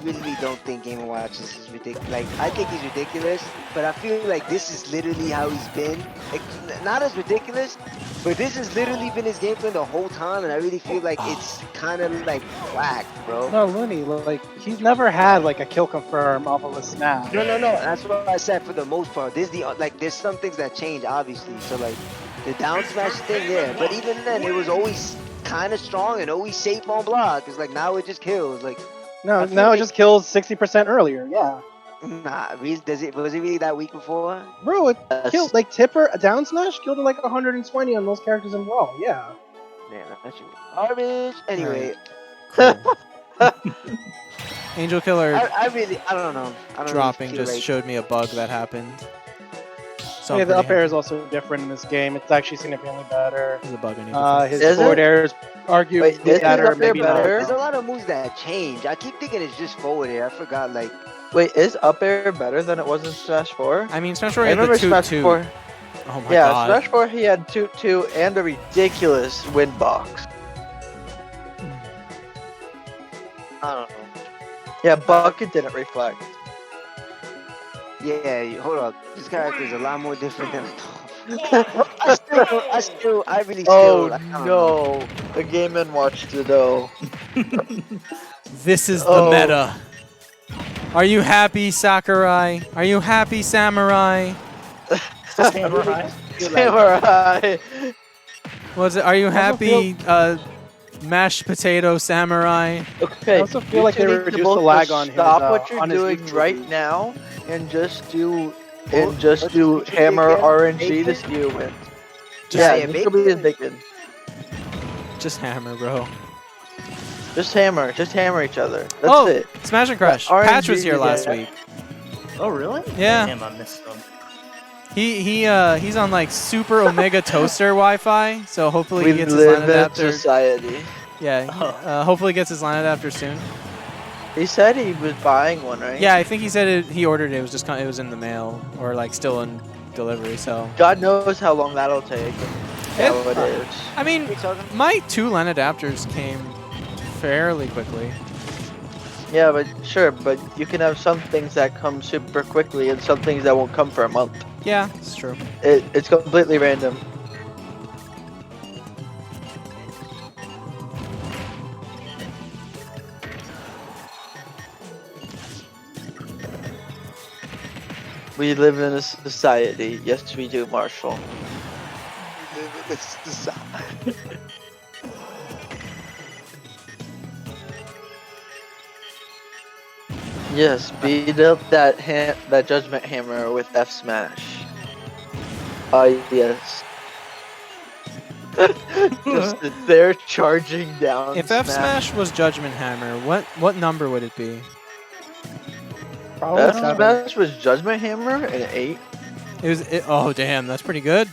[SPEAKER 5] really don't think Game & Watch is ridiculous. Like, I think he's ridiculous, but I feel like this is literally how he's been. Like, not as ridiculous, but this has literally been his game plan the whole time, and I really feel like it's kind of like whack, bro.
[SPEAKER 1] No, Looney, like, he's never had like a kill confirm off of a snap.
[SPEAKER 5] No. That's what I said for the most part. There's some things that change, obviously. So like the down smash thing, yeah. But even then, it was always kind of strong and always safe on block. It's like now it just kills. Like
[SPEAKER 1] No,
[SPEAKER 5] I feel
[SPEAKER 1] now it
[SPEAKER 5] like-
[SPEAKER 1] just kills 60% earlier. Yeah.
[SPEAKER 5] Nah, really, was it really that weak before?
[SPEAKER 1] Bro, it
[SPEAKER 3] Yes.
[SPEAKER 1] killed like Tipper. A down smash killed like 120 on those characters in Brawl. Yeah.
[SPEAKER 5] Man, that shit was garbage. Anyway,
[SPEAKER 2] Cool. Angel Killer
[SPEAKER 5] I don't know. I don't
[SPEAKER 2] dropping
[SPEAKER 5] really feel
[SPEAKER 2] just
[SPEAKER 5] like
[SPEAKER 2] showed me a bug that happened. So
[SPEAKER 1] Yeah,
[SPEAKER 2] I'm
[SPEAKER 1] the
[SPEAKER 2] pretty
[SPEAKER 1] up air
[SPEAKER 2] happy.
[SPEAKER 1] is also different in this game. It's actually significantly better.
[SPEAKER 2] There's a bug I need to fix.
[SPEAKER 1] His
[SPEAKER 3] Is
[SPEAKER 1] forward
[SPEAKER 3] it?
[SPEAKER 1] air is arguably
[SPEAKER 3] Wait, is his
[SPEAKER 1] better,
[SPEAKER 3] up air
[SPEAKER 1] maybe not.
[SPEAKER 3] better?
[SPEAKER 5] there's a lot of moves that change. I keep thinking it's just forward air. I forgot like
[SPEAKER 3] Wait, is up air better than it was in Smash 4?
[SPEAKER 2] I mean, Smash 4
[SPEAKER 3] I
[SPEAKER 2] had the
[SPEAKER 3] remember
[SPEAKER 2] toot
[SPEAKER 3] Smash
[SPEAKER 2] toot.
[SPEAKER 3] 4.
[SPEAKER 2] Oh my
[SPEAKER 3] Yeah,
[SPEAKER 2] god.
[SPEAKER 3] Smash 4 he had Toot Toot and a ridiculous win box.
[SPEAKER 5] I don't know.
[SPEAKER 3] Yeah, Bucket didn't reflect.
[SPEAKER 5] Yeah, hold up. This character is a lot more different than I thought. I really still.
[SPEAKER 3] Oh
[SPEAKER 5] like, I don't know.
[SPEAKER 3] no, the Game & Watch to know.
[SPEAKER 2] This is the
[SPEAKER 3] Oh.
[SPEAKER 2] meta. Are you happy, Sakurai? Are you happy, Samurai?
[SPEAKER 4] Samurai.
[SPEAKER 3] Samurai.
[SPEAKER 2] Was it? Are you
[SPEAKER 1] also
[SPEAKER 2] happy, mashed potato samurai?
[SPEAKER 3] Okay.
[SPEAKER 1] I also feel
[SPEAKER 3] you
[SPEAKER 1] like
[SPEAKER 3] two
[SPEAKER 1] they
[SPEAKER 3] need to
[SPEAKER 1] reduced
[SPEAKER 3] both
[SPEAKER 1] the lag
[SPEAKER 3] just
[SPEAKER 1] on his,
[SPEAKER 3] Stop what you're
[SPEAKER 1] on his
[SPEAKER 3] doing
[SPEAKER 1] YouTube.
[SPEAKER 3] right now and just do
[SPEAKER 5] What- what's the
[SPEAKER 3] hammer
[SPEAKER 5] again?
[SPEAKER 3] RNG to
[SPEAKER 5] Bacon?
[SPEAKER 3] see you win.
[SPEAKER 5] Yeah,
[SPEAKER 3] Yeah, Nico is bacon.
[SPEAKER 2] Just hammer, bro.
[SPEAKER 3] Just hammer each other. That's
[SPEAKER 2] Oh,
[SPEAKER 3] it.
[SPEAKER 2] Smash and Crush.
[SPEAKER 3] RNG
[SPEAKER 2] Patch was here
[SPEAKER 3] to
[SPEAKER 2] last
[SPEAKER 3] get-
[SPEAKER 2] week.
[SPEAKER 4] Oh, really?
[SPEAKER 2] Yeah.
[SPEAKER 4] Damn, I missed them.
[SPEAKER 2] He's on like super Omega Toaster Wi-Fi, so hopefully
[SPEAKER 3] We
[SPEAKER 2] he gets his line
[SPEAKER 3] live in
[SPEAKER 2] adapter.
[SPEAKER 3] society.
[SPEAKER 2] Yeah, hopefully gets his line adapter soon.
[SPEAKER 3] He said he was buying one, right?
[SPEAKER 2] Yeah, I think he said he ordered it. It was just it was in the mail or like still in delivery. So
[SPEAKER 3] God knows how long that'll take.
[SPEAKER 2] Yeah.
[SPEAKER 3] Nowadays.
[SPEAKER 2] I mean, my 2 LAN adapters came fairly quickly.
[SPEAKER 3] Yeah, but sure, but you can have some things that come super quickly and some things that won't come for a month.
[SPEAKER 2] Yeah, it's true.
[SPEAKER 3] It's completely random. We live in a society. Yes, we do, Marshall. Yes, beat up that Judgment Hammer with F Smash. Yes. Just sit there charging down.
[SPEAKER 2] If F Smash was Judgment Hammer, what number would it be?
[SPEAKER 1] Probably
[SPEAKER 3] F
[SPEAKER 1] 7.
[SPEAKER 3] Smash was Judgment Hammer an 8.
[SPEAKER 2] Oh damn, that's pretty good.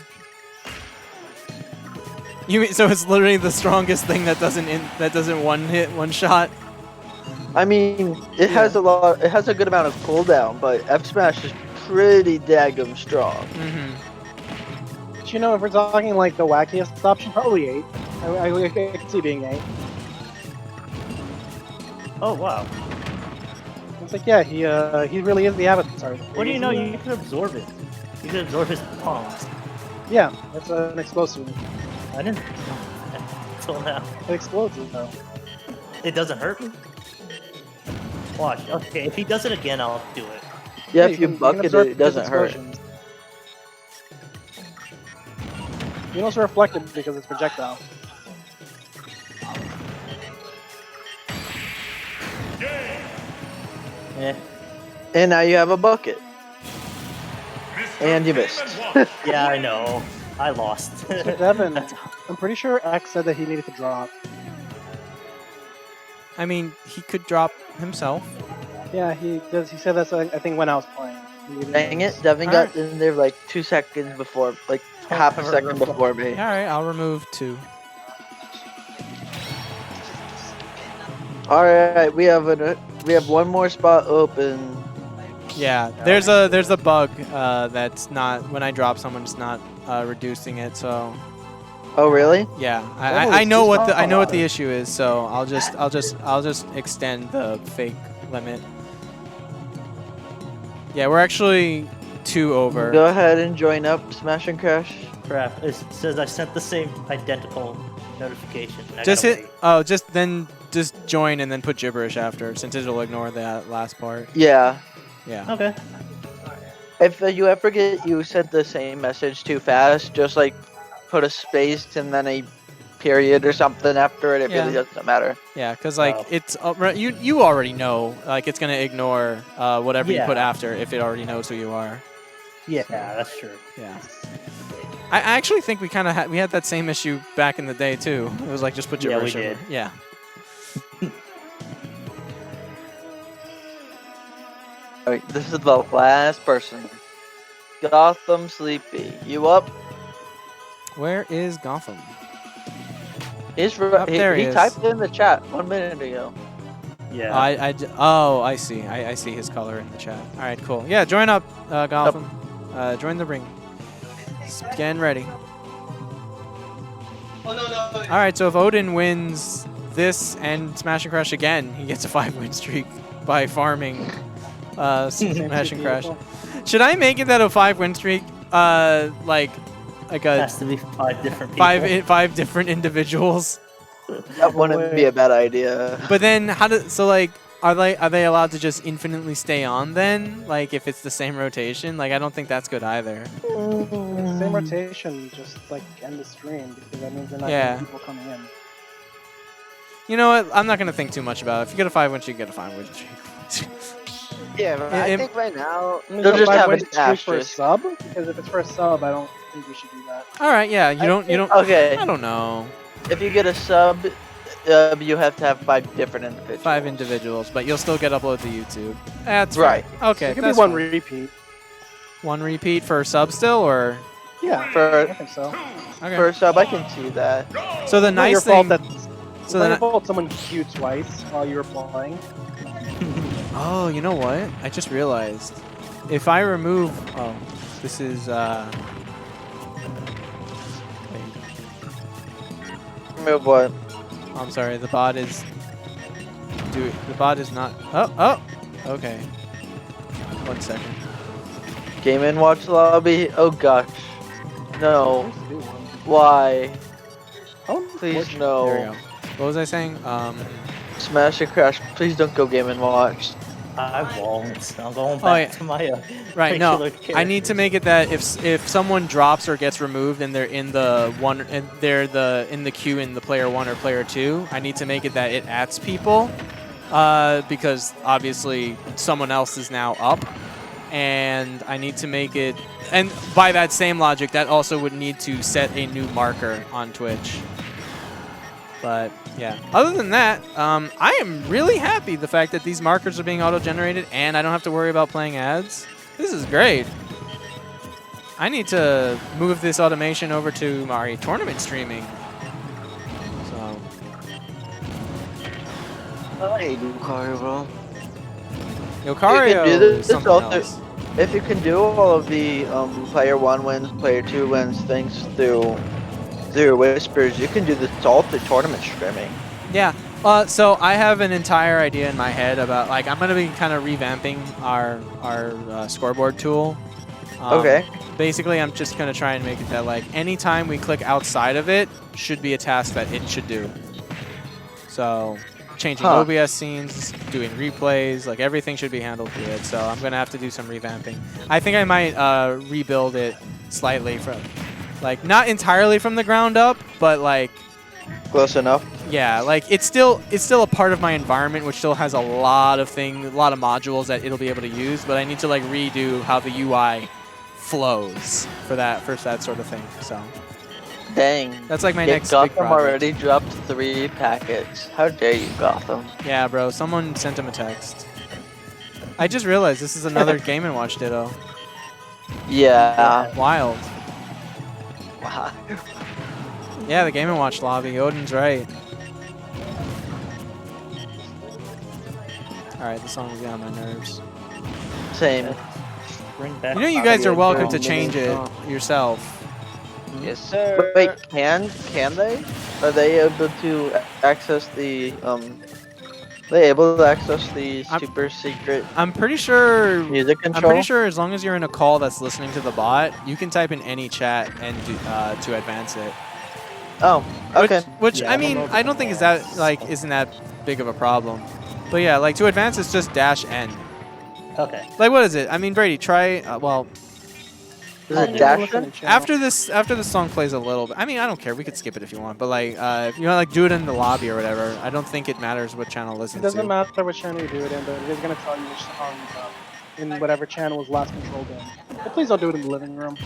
[SPEAKER 2] You mean so it's literally the strongest thing that doesn't one shot?
[SPEAKER 3] I mean, it has a good amount of cooldown, but F Smash is pretty daggum strong.
[SPEAKER 2] Mm-hmm.
[SPEAKER 1] But you know, if we're talking like the wackiest option, probably 8. I can see being 8.
[SPEAKER 4] Oh, wow.
[SPEAKER 1] It's like, yeah, he really is the avatar.
[SPEAKER 4] What do you know? You can absorb it. You can absorb his palms.
[SPEAKER 1] Yeah, it's an explosive.
[SPEAKER 4] I didn't know that until now.
[SPEAKER 1] It explodes though.
[SPEAKER 4] It doesn't hurt me. Watch. Okay, if he does it again, I'll do it.
[SPEAKER 3] Yeah, if you
[SPEAKER 1] can
[SPEAKER 3] bucket
[SPEAKER 1] absorb
[SPEAKER 3] it, it doesn't
[SPEAKER 1] his
[SPEAKER 3] hurt.
[SPEAKER 1] explosions. You can also reflect it because it's projectile.
[SPEAKER 4] Eh.
[SPEAKER 3] And now you have a bucket. And you missed.
[SPEAKER 4] Yeah, I know. I lost.
[SPEAKER 1] So Devin, I'm pretty sure X said that he needed to drop.
[SPEAKER 2] I mean, he could drop himself.
[SPEAKER 1] Yeah, he does. He said that's I think when I was playing.
[SPEAKER 3] Dang it, Devin got in there like 2 seconds before, like half a second before me.
[SPEAKER 2] All right, I'll remove 2.
[SPEAKER 3] Alright, we have one more spot open.
[SPEAKER 2] Yeah, there's a bug that's not when I drop someone, it's not reducing it. So
[SPEAKER 3] Oh really?
[SPEAKER 2] yeah,
[SPEAKER 1] Holy
[SPEAKER 2] I know what
[SPEAKER 1] Jesus.
[SPEAKER 2] I know what the issue is. So I'll just extend the fake limit. Yeah, we're actually 2 over.
[SPEAKER 3] Go ahead and join up, Smash and Crash.
[SPEAKER 4] Crap. It says I sent the same identical notification. I
[SPEAKER 2] Just
[SPEAKER 4] gotta
[SPEAKER 2] hit.
[SPEAKER 4] wait.
[SPEAKER 2] Oh, just join and then put gibberish after, since it'll ignore that last part.
[SPEAKER 3] Yeah.
[SPEAKER 2] Yeah.
[SPEAKER 4] Okay.
[SPEAKER 3] If you ever get you sent the same message too fast, just like put a space and then a period or something after it, it
[SPEAKER 2] Yeah.
[SPEAKER 3] really doesn't matter.
[SPEAKER 2] Yeah, because like
[SPEAKER 4] Oh.
[SPEAKER 2] it's you already know like it's gonna ignore whatever you put
[SPEAKER 4] Yeah.
[SPEAKER 2] after if it already knows who you are.
[SPEAKER 4] Yeah, that's true.
[SPEAKER 2] Yeah. I actually think we kind of had that same issue back in the day too. It was like just put
[SPEAKER 4] Yeah, we
[SPEAKER 2] gibberish over.
[SPEAKER 4] did.
[SPEAKER 2] Yeah.
[SPEAKER 3] Alright, this is the last person. Gotham Sleepy, you up?
[SPEAKER 2] Where is Gotham?
[SPEAKER 3] He's
[SPEAKER 2] Up there he
[SPEAKER 3] he
[SPEAKER 2] is.
[SPEAKER 3] typed it in the chat 1 minute ago.
[SPEAKER 4] Yeah.
[SPEAKER 2] I see. I see his color in the chat. All right, cool. Yeah, join up, Gotham. Join the ring. Just getting ready. All right, so if Odin wins this and Smash and Crash again, he gets a 5-win streak by farming Smash and Crash. Should I make it that a 5-win streak, like
[SPEAKER 4] It
[SPEAKER 2] a
[SPEAKER 4] has to be 5 different people.
[SPEAKER 2] five different individuals?
[SPEAKER 3] That wouldn't be a bad idea.
[SPEAKER 2] But then are they allowed to just infinitely stay on then? Like if it's the same rotation? Like I don't think that's good either.
[SPEAKER 1] Same rotation, just like end the stream because that means you're not
[SPEAKER 2] Yeah.
[SPEAKER 1] getting people coming in.
[SPEAKER 2] You know what? I'm not gonna think too much about it. If you get a 5-win streak, you get a 5-win streak.
[SPEAKER 5] Yeah, but I think right now.
[SPEAKER 3] They'll just have an
[SPEAKER 1] streak for a
[SPEAKER 3] asterisk.
[SPEAKER 1] sub because if it's for a sub, I don't think we should do that.
[SPEAKER 2] All right, yeah. You don't.
[SPEAKER 3] Okay,
[SPEAKER 2] I don't know.
[SPEAKER 3] if you get a sub, you have to have 5 different individuals.
[SPEAKER 2] 5 individuals, but you'll still get uploaded to YouTube. That's
[SPEAKER 3] Right.
[SPEAKER 2] fair. Okay,
[SPEAKER 1] So it could be
[SPEAKER 2] that's
[SPEAKER 1] one
[SPEAKER 2] fine.
[SPEAKER 1] repeat.
[SPEAKER 2] One repeat for sub still, or
[SPEAKER 1] Yeah,
[SPEAKER 3] For-
[SPEAKER 1] I think so.
[SPEAKER 2] okay.
[SPEAKER 3] For a sub, I can see that.
[SPEAKER 2] So the
[SPEAKER 1] Not your
[SPEAKER 2] nice
[SPEAKER 1] fault
[SPEAKER 2] thing.
[SPEAKER 1] that.
[SPEAKER 2] So
[SPEAKER 1] So
[SPEAKER 2] then
[SPEAKER 1] your fault someone queued twice while you were playing.
[SPEAKER 2] Oh, you know what? I just realized. If I remove... Oh, this is...
[SPEAKER 3] Remove what?
[SPEAKER 2] Oh, I'm sorry, the bot is... The bot is not... Oh! Okay. 1 second.
[SPEAKER 3] Game and watch lobby? Oh gosh. No. Why? Please
[SPEAKER 2] There we
[SPEAKER 3] no.
[SPEAKER 2] go. What was I saying?
[SPEAKER 3] Smash and Crash, please don't go Game and Watch.
[SPEAKER 4] I won't. I'm going
[SPEAKER 2] Oh,
[SPEAKER 4] back
[SPEAKER 2] yeah.
[SPEAKER 4] to my
[SPEAKER 2] Right, no.
[SPEAKER 4] regular
[SPEAKER 2] I need to make it that if someone drops or gets removed and they're in the one and they're in the queue in the player 1 or player 2, I need to make it that it adds people because obviously someone else is now up, and I need to make it, and by that same logic, that also would need to set a new marker on Twitch. But yeah, other than that, I am really happy the fact that these markers are being auto-generated and I don't have to worry about playing ads. This is great. I need to move this automation over to my tournament streaming. So,
[SPEAKER 5] I hate Lucario, bro.
[SPEAKER 2] Yokario
[SPEAKER 3] do this
[SPEAKER 2] is something
[SPEAKER 3] also-
[SPEAKER 2] else.
[SPEAKER 3] If you can do all of the player 1 wins, player 2 wins things through whispers, you can do this all through tournament streaming.
[SPEAKER 2] Yeah. So I have an entire idea in my head about, like, I'm going to be kind of revamping our scoreboard tool.
[SPEAKER 3] Okay.
[SPEAKER 2] Basically, I'm just going to try and make it that, like, anytime we click outside of it should be a task that it should do. So changing OBS scenes, doing replays, like, everything should be handled through it. So I'm going to have to do some revamping. I think I might rebuild it slightly from, like, not entirely from the ground up, but, like,
[SPEAKER 3] Close enough.
[SPEAKER 2] yeah, like it's still a part of my environment, which still has a lot of modules that it'll be able to use. But I need to like redo how the UI flows for that sort of thing. So
[SPEAKER 3] Dang.
[SPEAKER 2] that's like my
[SPEAKER 3] Yeah,
[SPEAKER 2] next big
[SPEAKER 3] Gotham
[SPEAKER 2] project.
[SPEAKER 3] already dropped 3 packets. How dare you, Gotham?
[SPEAKER 2] Yeah, bro. Someone sent him a text. I just realized this is another Game & Watch ditto.
[SPEAKER 3] Yeah.
[SPEAKER 2] Wild.
[SPEAKER 3] Wow.
[SPEAKER 2] Yeah, the Game & Watch lobby. Odin's right. Alright, this song is getting on my nerves.
[SPEAKER 3] Same.
[SPEAKER 4] Bring back
[SPEAKER 2] You know you guys are welcome to
[SPEAKER 5] girl.
[SPEAKER 2] change it yourself.
[SPEAKER 5] Yes, sir.
[SPEAKER 3] Wait, can they? Are they able to access the super secret
[SPEAKER 2] I'm pretty sure
[SPEAKER 3] music
[SPEAKER 2] I'm
[SPEAKER 3] control?
[SPEAKER 2] pretty sure as long as you're in a call that's listening to the bot, you can type in any chat and do, to advance it.
[SPEAKER 3] Oh, okay.
[SPEAKER 2] Which
[SPEAKER 4] Yeah,
[SPEAKER 2] I
[SPEAKER 4] I don't
[SPEAKER 2] mean,
[SPEAKER 4] know if
[SPEAKER 2] I
[SPEAKER 4] it's
[SPEAKER 2] don't think
[SPEAKER 4] on
[SPEAKER 2] isn't that big of a problem. But yeah, like to advance it's just -N.
[SPEAKER 4] Okay.
[SPEAKER 2] Like what is it? I mean, Brady, try well.
[SPEAKER 3] Is
[SPEAKER 1] I'll
[SPEAKER 3] it
[SPEAKER 1] give
[SPEAKER 3] dash
[SPEAKER 1] listen
[SPEAKER 3] in?
[SPEAKER 1] to channel.
[SPEAKER 2] After this song plays a little bit. I mean, I don't care. We could skip it if you want. But like, if you want, like, do it in the lobby or whatever. I don't think it matters what channel to listen
[SPEAKER 1] It doesn't
[SPEAKER 2] to.
[SPEAKER 1] matter which channel you do it in, but it is going to tell you which song in whatever channel was last controlled in. But please don't do it in the living room.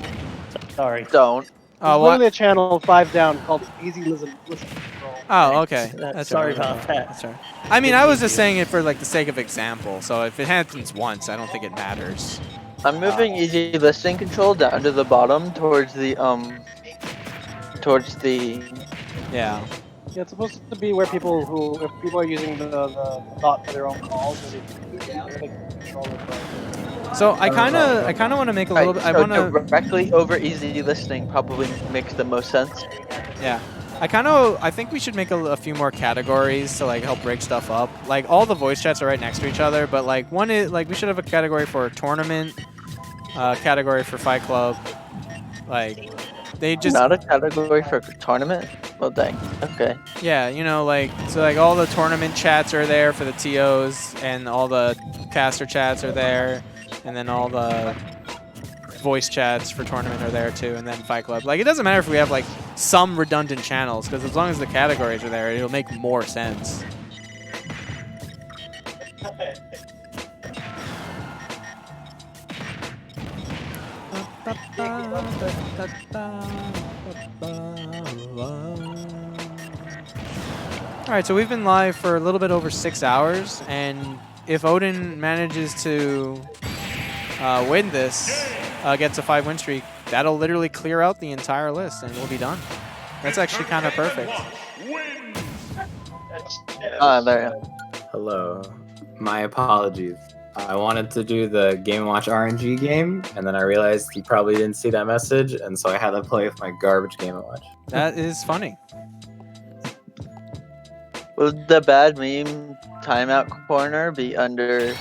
[SPEAKER 4] Sorry.
[SPEAKER 3] Don't.
[SPEAKER 1] There's
[SPEAKER 2] Oh,
[SPEAKER 1] literally
[SPEAKER 2] what?
[SPEAKER 1] a channel 5 down called Easy Listen Control.
[SPEAKER 2] Oh, okay.
[SPEAKER 4] Thanks.
[SPEAKER 2] That's
[SPEAKER 4] Sorry
[SPEAKER 2] all right.
[SPEAKER 4] about that.
[SPEAKER 2] That's all right. I mean, I was just saying it for like the sake of example. So if it happens once, I don't think it matters.
[SPEAKER 3] I'm moving easy listening control down to the bottom towards the
[SPEAKER 2] Yeah.
[SPEAKER 1] Yeah, it's supposed to be where if people are using the dot for their own calls, they can control it. But
[SPEAKER 2] So I kind of want to make a little bit. I
[SPEAKER 3] so
[SPEAKER 2] want to.
[SPEAKER 3] directly over easy listening probably makes the most sense.
[SPEAKER 2] Yeah. I think we should make a few more categories to like help break stuff up. Like all the voice chats are right next to each other, but like one is like we should have a category for tournament, category for Fight Club. Like they just
[SPEAKER 3] Not a category for tournament. Well, dang. Okay.
[SPEAKER 2] yeah, you know, like so like all the tournament chats are there for the TOs, and all the caster chats are there, and then all the voice chats for tournament are there too, and then Fight Club. Like it doesn't matter if we have like some redundant channels, because as long as the categories are there, it'll make more sense. Alright, so we've been live for a little bit over 6 hours, and if Odin manages to win this, gets a 5-win streak, that'll literally clear out the entire list and we'll be done. That's actually kind of perfect.
[SPEAKER 3] There.
[SPEAKER 6] Hello. My apologies. I wanted to do the Game Watch RNG game, and then I realized you probably didn't see that message, and so I had to play with my garbage Game Watch.
[SPEAKER 2] That is funny.
[SPEAKER 3] Would the bad meme timeout corner be under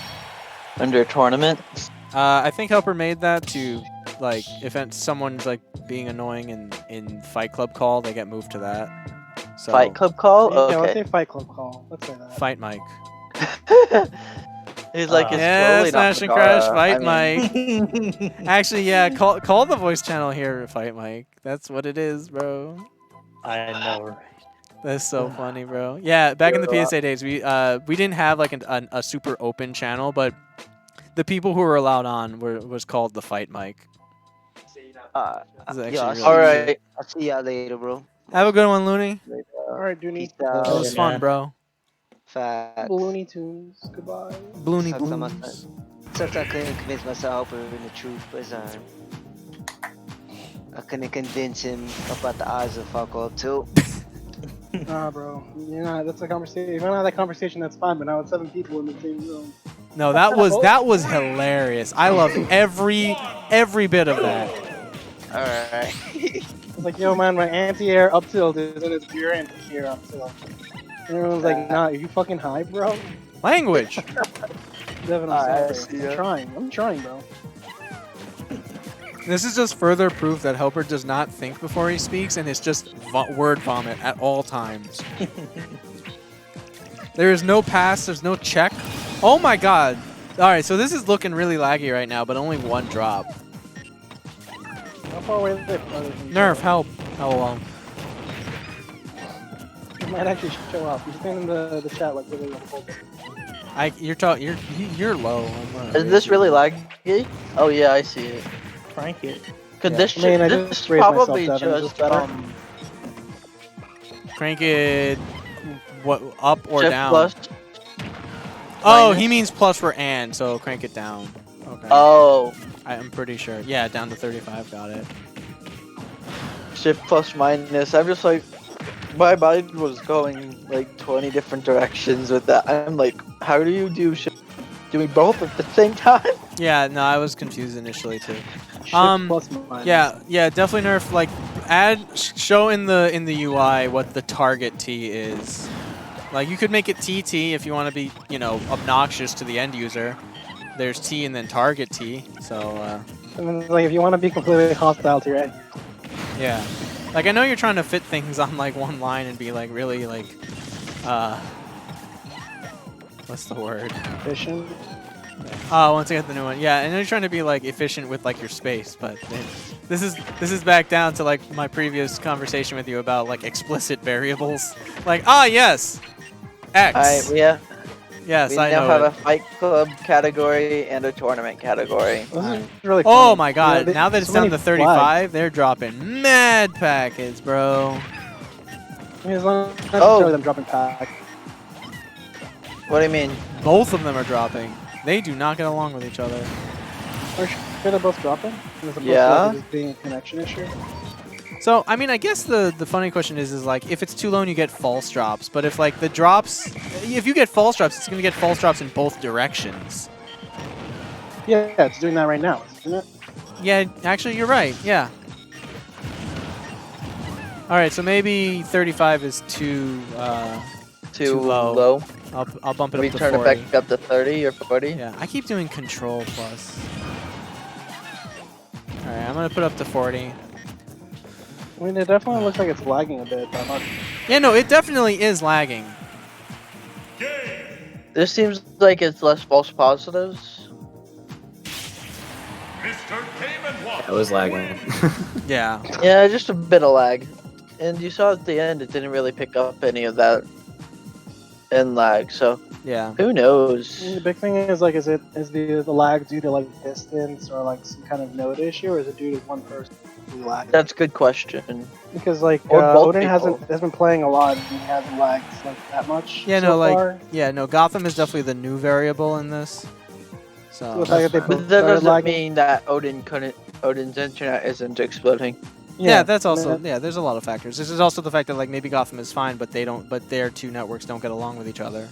[SPEAKER 3] tournament?
[SPEAKER 2] I think Helper made that to, like, if someone's like being annoying in Fight Club call, they get moved to that. So,
[SPEAKER 3] Fight Club call?
[SPEAKER 1] yeah, let's
[SPEAKER 3] Okay.
[SPEAKER 1] say Fight Club call. Let's say that.
[SPEAKER 2] Fight Mike.
[SPEAKER 3] He's like, it's
[SPEAKER 2] Yeah,
[SPEAKER 3] slowly
[SPEAKER 2] Smash and
[SPEAKER 3] not
[SPEAKER 2] Crash,
[SPEAKER 3] Madara.
[SPEAKER 2] Fight
[SPEAKER 3] I mean,
[SPEAKER 2] Mike. Actually, yeah, call the voice channel here, Fight Mike. That's what it is, bro.
[SPEAKER 4] I know, right?
[SPEAKER 2] That's so funny, bro. Yeah, back in the PSA days, we didn't have like a super open channel, but the people who were allowed on was called the Fight Mike.
[SPEAKER 5] Uh,
[SPEAKER 2] It's actually
[SPEAKER 5] yeah,
[SPEAKER 2] really
[SPEAKER 3] All
[SPEAKER 2] cool.
[SPEAKER 3] right.
[SPEAKER 5] I'll see y'all later, bro.
[SPEAKER 2] Have a good one, Looney.
[SPEAKER 1] Alright, Dooney.
[SPEAKER 5] Peace out.
[SPEAKER 2] That was fun, bro.
[SPEAKER 5] Facts.
[SPEAKER 1] Looney Tunes. Goodbye.
[SPEAKER 2] Bloony
[SPEAKER 5] Sucks on my
[SPEAKER 2] Blooms.
[SPEAKER 5] side. Sometimes I couldn't convince myself of the truth, but I couldn't convince him about the odds of fuck up too.
[SPEAKER 1] Nah, bro. You're not. That's a conversation. If I don't have that conversation, that's fine. But now it's 7 people in the same room.
[SPEAKER 2] No, that was hilarious. I loved every bit of that.
[SPEAKER 3] Alright.
[SPEAKER 1] It's like, yo, man, my anti-air up tilt is in its rear anti-air up tilt. And everyone's like, nah, are you fucking high, bro?
[SPEAKER 2] Language.
[SPEAKER 1] Devin,
[SPEAKER 3] I
[SPEAKER 1] I'm
[SPEAKER 3] see
[SPEAKER 1] sorry.
[SPEAKER 3] ya.
[SPEAKER 1] I'm trying, bro.
[SPEAKER 2] This is just further proof that Helper does not think before he speaks, and it's just word vomit at all times. There is no pass. There's no check. Oh my god. All right, so this is looking really laggy right now, but only one drop.
[SPEAKER 1] How far away is it?
[SPEAKER 2] Nerf, help. LOL.
[SPEAKER 1] It might actually show up. You're saying in the chat like really full.
[SPEAKER 2] You're low.
[SPEAKER 3] Is this really laggy? Oh yeah, I see it.
[SPEAKER 4] Crank it.
[SPEAKER 3] Could
[SPEAKER 2] Yeah.
[SPEAKER 3] this,
[SPEAKER 1] I mean, I
[SPEAKER 3] this
[SPEAKER 1] just raised myself,
[SPEAKER 3] probably
[SPEAKER 1] Devin.
[SPEAKER 3] just better?
[SPEAKER 2] Crank it. What up or
[SPEAKER 3] Shift
[SPEAKER 2] down?
[SPEAKER 3] plus.
[SPEAKER 2] Oh,
[SPEAKER 3] minus?
[SPEAKER 2] he means plus for and, so crank it down. Okay.
[SPEAKER 3] Oh,
[SPEAKER 2] I'm pretty sure. Yeah, down to 35. Got it.
[SPEAKER 3] shift plus minus. I'm just like, my mind was going like 20 different directions with that. I'm like, how do you do doing both at the same time?
[SPEAKER 2] Yeah, no, I was confused initially too.
[SPEAKER 1] Shift plus minus.
[SPEAKER 2] Yeah, definitely nerf. Like, show in the UI what the target T is. Like, you could make it TT if you want to be, you know, obnoxious to the end user. There's T and then target T. So,
[SPEAKER 1] And then, like, if you want to be completely hostile to your end,
[SPEAKER 2] yeah. Like, I know you're trying to fit things on like one line and be like really like, what's the word?
[SPEAKER 1] efficient.
[SPEAKER 2] Oh, once I get the new one, yeah. And you're trying to be like efficient with like your space, but this is back down to like my previous conversation with you about like explicit variables. Like, yes, X. Yes,
[SPEAKER 3] We
[SPEAKER 2] I
[SPEAKER 3] now
[SPEAKER 2] know
[SPEAKER 3] have
[SPEAKER 2] it.
[SPEAKER 3] a fight club category and a tournament category.
[SPEAKER 1] This is really
[SPEAKER 2] Oh
[SPEAKER 1] funny.
[SPEAKER 2] my
[SPEAKER 1] You know,
[SPEAKER 2] god,
[SPEAKER 1] they-
[SPEAKER 2] now that it's
[SPEAKER 1] so
[SPEAKER 2] down
[SPEAKER 1] many
[SPEAKER 2] to
[SPEAKER 1] flags.
[SPEAKER 2] 35, they're dropping mad packets, bro.
[SPEAKER 1] I mean, as long as
[SPEAKER 3] Oh.
[SPEAKER 1] them dropping pack.
[SPEAKER 3] What do you mean?
[SPEAKER 2] Both of them are dropping. They do not get along with each other.
[SPEAKER 1] Are you sure they're both dropping? As opposed
[SPEAKER 3] Yeah.
[SPEAKER 1] to like, it just being a connection issue.
[SPEAKER 2] So, I mean, I guess the funny question is like, if it's too low and you get false drops, but if like the drops, if you get false drops, it's going to get false drops in both directions.
[SPEAKER 1] Yeah, it's doing that right now, isn't it?
[SPEAKER 2] Yeah, actually, you're right. Yeah. All right, so maybe 35 is too
[SPEAKER 3] Too
[SPEAKER 2] low.
[SPEAKER 3] low.
[SPEAKER 2] I'll bump it
[SPEAKER 3] We
[SPEAKER 2] up to
[SPEAKER 3] turn
[SPEAKER 2] 40.
[SPEAKER 3] it back up to 30 or 40.
[SPEAKER 2] Yeah, I keep doing control plus. All right, I'm gonna put up to 40.
[SPEAKER 1] I mean, it definitely looks like it's lagging a bit. But I'm not.
[SPEAKER 2] Yeah, no, it definitely is lagging.
[SPEAKER 3] This seems like it's less false positives.
[SPEAKER 6] I was lagging.
[SPEAKER 2] Yeah.
[SPEAKER 3] Yeah, just a bit of lag. And you saw at the end, it didn't really pick up any of that in lag. So
[SPEAKER 2] Yeah.
[SPEAKER 3] who knows?
[SPEAKER 1] The big thing is like, is the lag due to like distance or like some kind of node issue, or is it due to one person lagging?
[SPEAKER 3] That's a good question.
[SPEAKER 1] Because like
[SPEAKER 3] Or both
[SPEAKER 1] Odin
[SPEAKER 3] people.
[SPEAKER 1] has been playing a lot and he hasn't lagged like that much.
[SPEAKER 2] Yeah,
[SPEAKER 1] so
[SPEAKER 2] no, like,
[SPEAKER 1] far.
[SPEAKER 2] yeah, no, Gotham is definitely the new variable in this.
[SPEAKER 1] So
[SPEAKER 2] So,
[SPEAKER 1] the fact that they
[SPEAKER 3] But
[SPEAKER 1] both
[SPEAKER 3] that
[SPEAKER 1] started
[SPEAKER 3] doesn't
[SPEAKER 1] lagging.
[SPEAKER 3] mean that Odin's internet isn't exploding.
[SPEAKER 2] yeah, that's also,
[SPEAKER 1] yeah.
[SPEAKER 2] yeah, there's a lot of factors. This is also the fact that, like, maybe Gotham is fine, but their two networks don't get along with each other.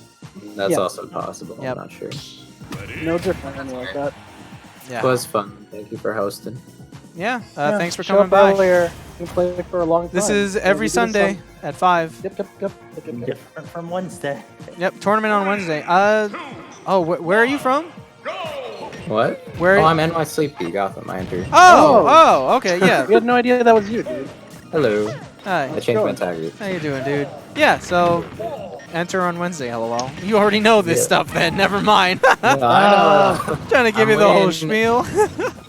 [SPEAKER 6] That's
[SPEAKER 1] Yeah.
[SPEAKER 6] also possible.
[SPEAKER 2] Yep.
[SPEAKER 6] I'm not sure.
[SPEAKER 1] No different anyway like that.
[SPEAKER 2] Yeah.
[SPEAKER 6] It was fun. Thank you for hosting.
[SPEAKER 2] Yeah,
[SPEAKER 1] Yeah,
[SPEAKER 2] thanks for
[SPEAKER 1] show
[SPEAKER 2] coming
[SPEAKER 1] up
[SPEAKER 2] by.
[SPEAKER 1] earlier. You can play for a long time.
[SPEAKER 2] This is
[SPEAKER 1] So
[SPEAKER 2] every
[SPEAKER 1] we do this
[SPEAKER 2] Sunday
[SPEAKER 1] on-
[SPEAKER 2] at 5.
[SPEAKER 1] Yep.
[SPEAKER 4] Different from Wednesday.
[SPEAKER 2] Yep, tournament on Wednesday. Where are you from?
[SPEAKER 6] What?
[SPEAKER 2] Where?
[SPEAKER 6] Oh, I'm NY Sleepy, Gotham. I entered.
[SPEAKER 2] Okay, yeah.
[SPEAKER 1] We had no idea that was you, dude.
[SPEAKER 6] Hello.
[SPEAKER 2] Hi.
[SPEAKER 6] I changed my tag.
[SPEAKER 2] How you doing, dude? Yeah, so enter on Wednesday, lol. You already know this
[SPEAKER 6] Yeah.
[SPEAKER 2] stuff then, never mind.
[SPEAKER 6] No, I know.
[SPEAKER 2] Trying to give
[SPEAKER 6] I'm
[SPEAKER 2] you the whole
[SPEAKER 6] waiting.
[SPEAKER 2] spiel.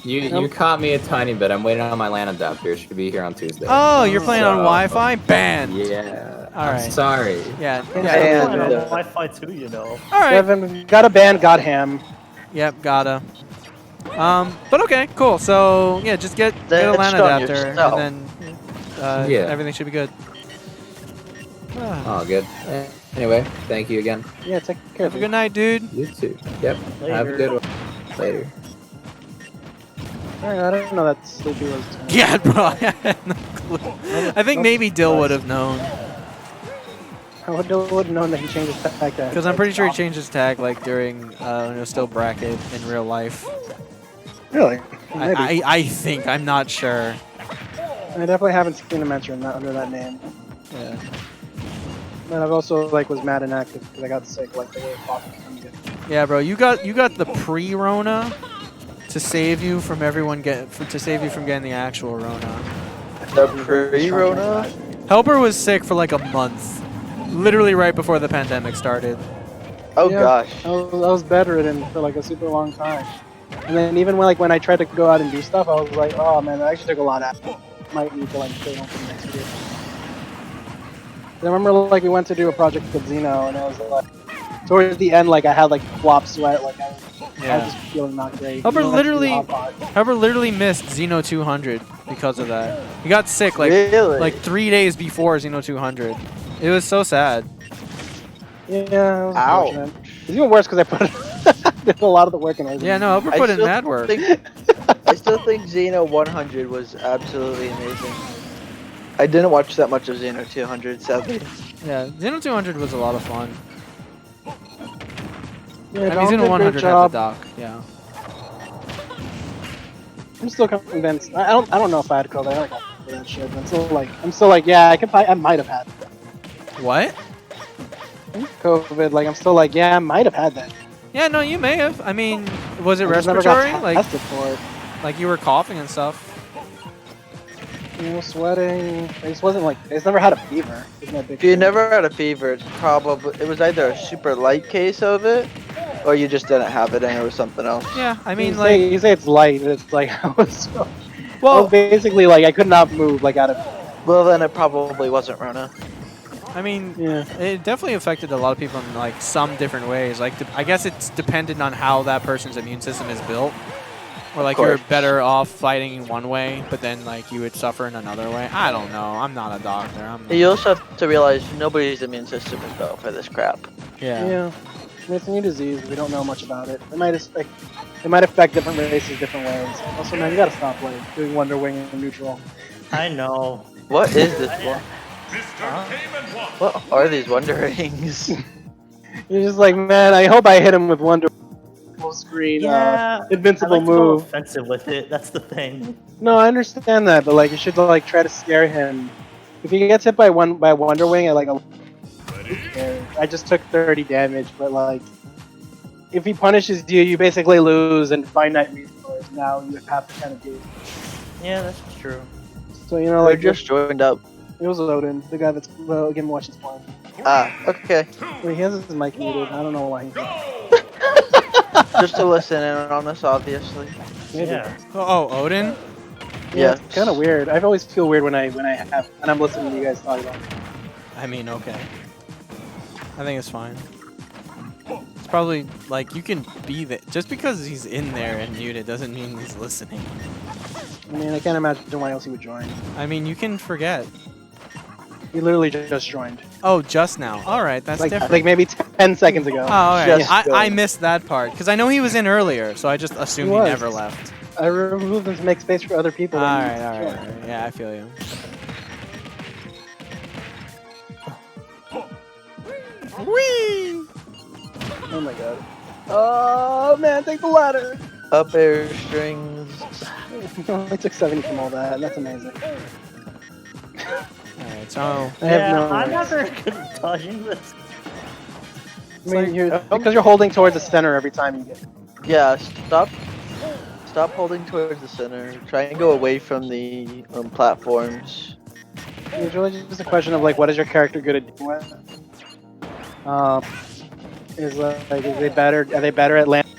[SPEAKER 6] You caught me a tiny bit. I'm waiting on my LAN adapter. It should be here on Tuesday.
[SPEAKER 2] Oh, you're playing on
[SPEAKER 6] So-
[SPEAKER 2] Wi-Fi? Banned.
[SPEAKER 6] Yeah.
[SPEAKER 2] All right.
[SPEAKER 6] I'm sorry.
[SPEAKER 2] Yeah.
[SPEAKER 3] And,
[SPEAKER 2] Yeah.
[SPEAKER 4] I'm on
[SPEAKER 3] uh,
[SPEAKER 4] Wi-Fi too, you know.
[SPEAKER 2] All right.
[SPEAKER 1] Kevin, got a ban, got him.
[SPEAKER 2] Yep, gotta. But okay, cool. So yeah, just get a
[SPEAKER 3] Then
[SPEAKER 2] LAN
[SPEAKER 3] it's on
[SPEAKER 2] adapter,
[SPEAKER 3] yourself.
[SPEAKER 2] and then
[SPEAKER 6] Yeah.
[SPEAKER 2] everything should be good.
[SPEAKER 6] Oh, good. Anyway, thank you again.
[SPEAKER 1] Yeah, take care.
[SPEAKER 2] Have a good night, dude.
[SPEAKER 6] You too. Yep. Have a
[SPEAKER 4] Later.
[SPEAKER 6] good one. Later.
[SPEAKER 1] Alright, I didn't know that Sleepy was.
[SPEAKER 2] Yeah, bro. I had no clue. I think maybe Dill would have known,
[SPEAKER 1] I would have known that he changed his tag to.
[SPEAKER 2] because I'm pretty sure he changed his tag like during when it was still bracket in real life.
[SPEAKER 1] Really? Maybe.
[SPEAKER 2] I think, I'm not sure.
[SPEAKER 1] I definitely haven't seen him enter under that name.
[SPEAKER 2] Yeah.
[SPEAKER 1] And I've also like was mad inactive because I got sick like the way Boston couldn't get.
[SPEAKER 2] Yeah, bro, you got the pre-Rona to save you from save you from getting the actual Rona.
[SPEAKER 3] The pre-Rona?
[SPEAKER 2] Helper was sick for like a month, literally right before the pandemic started.
[SPEAKER 3] Oh
[SPEAKER 1] Yeah.
[SPEAKER 3] gosh.
[SPEAKER 1] I was bedridden for like a super long time. And then even when I tried to go out and do stuff, I was like, oh man, that actually took a lot out. Might need to like stay home for the next year. I remember like we went to do a project with Xeno, and it was like towards the end, like I had like flop sweat, like I was just feeling not great.
[SPEAKER 2] Helper
[SPEAKER 1] You know, like,
[SPEAKER 2] literally-
[SPEAKER 1] hot pot.
[SPEAKER 2] Helper literally missed Xeno 200 because of that. He got sick
[SPEAKER 3] Really?
[SPEAKER 2] like 3 days before Xeno 200. It was so sad.
[SPEAKER 1] Yeah, it was
[SPEAKER 3] Ow.
[SPEAKER 1] unfortunate. It's even worse because I put did a lot of the work in it.
[SPEAKER 2] Yeah, no, Helper
[SPEAKER 3] I
[SPEAKER 2] put in
[SPEAKER 3] still
[SPEAKER 2] mad work.
[SPEAKER 3] I still think Xeno 100 was absolutely amazing. I didn't watch that much of Xeno 200, sadly.
[SPEAKER 2] Yeah, Xeno 200 was a lot of fun.
[SPEAKER 1] Yeah,
[SPEAKER 2] I
[SPEAKER 1] Dom
[SPEAKER 2] mean,
[SPEAKER 1] did a
[SPEAKER 2] Xeno
[SPEAKER 1] great
[SPEAKER 2] 100 had the
[SPEAKER 1] job.
[SPEAKER 2] doc. Yeah.
[SPEAKER 1] I'm still convinced. I don't know if I had COVID. I like for that shit. But I'm still like, yeah, I might have had
[SPEAKER 2] What?
[SPEAKER 1] COVID. Like, I'm still like, yeah, I might have had that.
[SPEAKER 2] Yeah, no, you may have. I mean, was it
[SPEAKER 1] I just never got
[SPEAKER 2] respiratory? Like,
[SPEAKER 1] tested for it.
[SPEAKER 2] like you were coughing and stuff.
[SPEAKER 1] You know, sweating. I just wasn't like. I just never had a fever. Isn't that big
[SPEAKER 3] If you
[SPEAKER 1] thing?
[SPEAKER 3] never had a fever, it was either a super light case of it, Or you just didn't have it and it was something else.
[SPEAKER 2] Yeah, I mean,
[SPEAKER 1] you say it's light, but it's like I was
[SPEAKER 2] well,
[SPEAKER 1] basically like I could not move like out of.
[SPEAKER 3] Well, then it probably wasn't Rona.
[SPEAKER 2] I mean,
[SPEAKER 1] Yeah.
[SPEAKER 2] it definitely affected a lot of people in like some different ways. Like, I guess it's dependent on how that person's immune system is built. Or like you're
[SPEAKER 3] course.
[SPEAKER 2] better off fighting in one way, but then like you would suffer in another way. I don't know. I'm not a doctor. I'm not.
[SPEAKER 3] You also have to realize nobody's immune system is built for this crap.
[SPEAKER 2] Yeah.
[SPEAKER 1] Yeah. I mean, it's a new disease. We don't know much about it. It might affect different races different ways. Also, man, you gotta stop like doing Wonder Wing and neutral.
[SPEAKER 4] I know.
[SPEAKER 3] What is this one?
[SPEAKER 4] Huh?
[SPEAKER 3] What are these Wonder Rings?
[SPEAKER 1] You're just like, man, I hope I hit him with Wonder full screen
[SPEAKER 4] Yeah.
[SPEAKER 1] invincible
[SPEAKER 4] I like to go
[SPEAKER 1] move.
[SPEAKER 4] offensive with it. That's the thing.
[SPEAKER 1] No, I understand that, but like you should like try to scare him. If he gets hit by Wonder Wing at like a, I just took 30 damage, but like if he punishes you, you basically lose and finite resource. Now you have to kind of do.
[SPEAKER 4] Yeah, that's true.
[SPEAKER 1] So you know,
[SPEAKER 3] I
[SPEAKER 1] like
[SPEAKER 3] just joined up.
[SPEAKER 1] it was Odin, the guy that's again watching spawn.
[SPEAKER 3] Ah, okay.
[SPEAKER 1] Wait, he has his mic muted. I don't know why.
[SPEAKER 3] Just to listen in on this, obviously.
[SPEAKER 1] Maybe.
[SPEAKER 4] Yeah.
[SPEAKER 2] Oh, Odin?
[SPEAKER 1] Yeah,
[SPEAKER 3] Yes.
[SPEAKER 1] it's kind of weird. I always feel weird when I'm listening to you guys talk about it.
[SPEAKER 2] I mean, okay. I think it's fine. It's probably like you can be that just because he's in there and muted doesn't mean he's listening.
[SPEAKER 1] I mean, I can't imagine why else he would join.
[SPEAKER 2] I mean, you can forget.
[SPEAKER 1] He literally just joined.
[SPEAKER 2] Oh, just now. All right, that's different.
[SPEAKER 1] Like maybe 10 seconds ago.
[SPEAKER 2] Oh, all right.
[SPEAKER 3] Just
[SPEAKER 2] I
[SPEAKER 3] joined.
[SPEAKER 2] missed that part because I know he was in earlier, so I just assumed he
[SPEAKER 1] was.
[SPEAKER 2] never left.
[SPEAKER 1] I removed him to make space for other people.
[SPEAKER 2] All
[SPEAKER 1] and
[SPEAKER 2] right,
[SPEAKER 1] he
[SPEAKER 2] all right,
[SPEAKER 1] joined.
[SPEAKER 2] all right. Yeah, I feel you. Whee!
[SPEAKER 1] Oh my god. Oh man, take the ladder!
[SPEAKER 3] Up air strings.
[SPEAKER 1] I took 70 from all that. That's amazing.
[SPEAKER 2] All right, so
[SPEAKER 1] I have
[SPEAKER 4] Yeah,
[SPEAKER 1] no
[SPEAKER 4] I'm not
[SPEAKER 1] worries.
[SPEAKER 4] very good at dodging this.
[SPEAKER 1] I mean, because you're holding towards the center every time you get.
[SPEAKER 3] Yeah, stop holding towards the center. Try and go away from the platforms.
[SPEAKER 1] It's really just a question of like, what is your character good at doing with? Is they better? Are they better at landing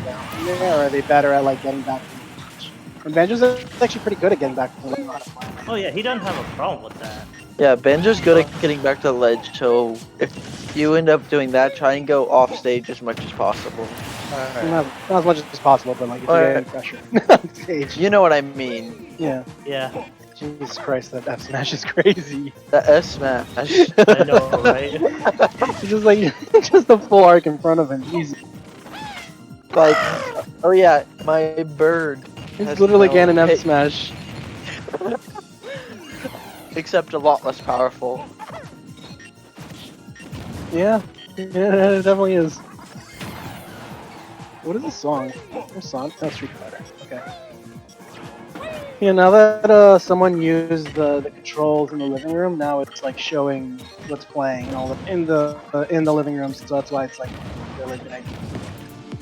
[SPEAKER 1] down there, or are they better at like getting back? And Banjo's actually pretty good at getting back to the ledge.
[SPEAKER 4] Oh yeah, he doesn't have a problem with that.
[SPEAKER 3] Yeah, Banjo's good at getting back to the ledge, so if you end up doing that, try and go off stage as much as possible.
[SPEAKER 1] Not as much as possible, but like if you're getting pressure on stage.
[SPEAKER 3] You know what I mean.
[SPEAKER 1] Yeah.
[SPEAKER 4] Yeah,
[SPEAKER 1] Jesus Christ, that F smash is crazy.
[SPEAKER 3] The S smash.
[SPEAKER 4] I know, right?
[SPEAKER 1] It's just like just the full arc in front of him. Easy.
[SPEAKER 3] Like, oh yeah, my bird.
[SPEAKER 1] He's
[SPEAKER 3] has
[SPEAKER 1] literally
[SPEAKER 3] no
[SPEAKER 1] getting an F
[SPEAKER 3] hit-
[SPEAKER 1] smash.
[SPEAKER 3] Except a lot less powerful.
[SPEAKER 1] Yeah, it definitely is. What is this song? What song? Oh, Street Fighter. Okay. Yeah, now that someone used the controls in the living room, now it's like showing what's playing and all in the living room. So that's why it's like really big.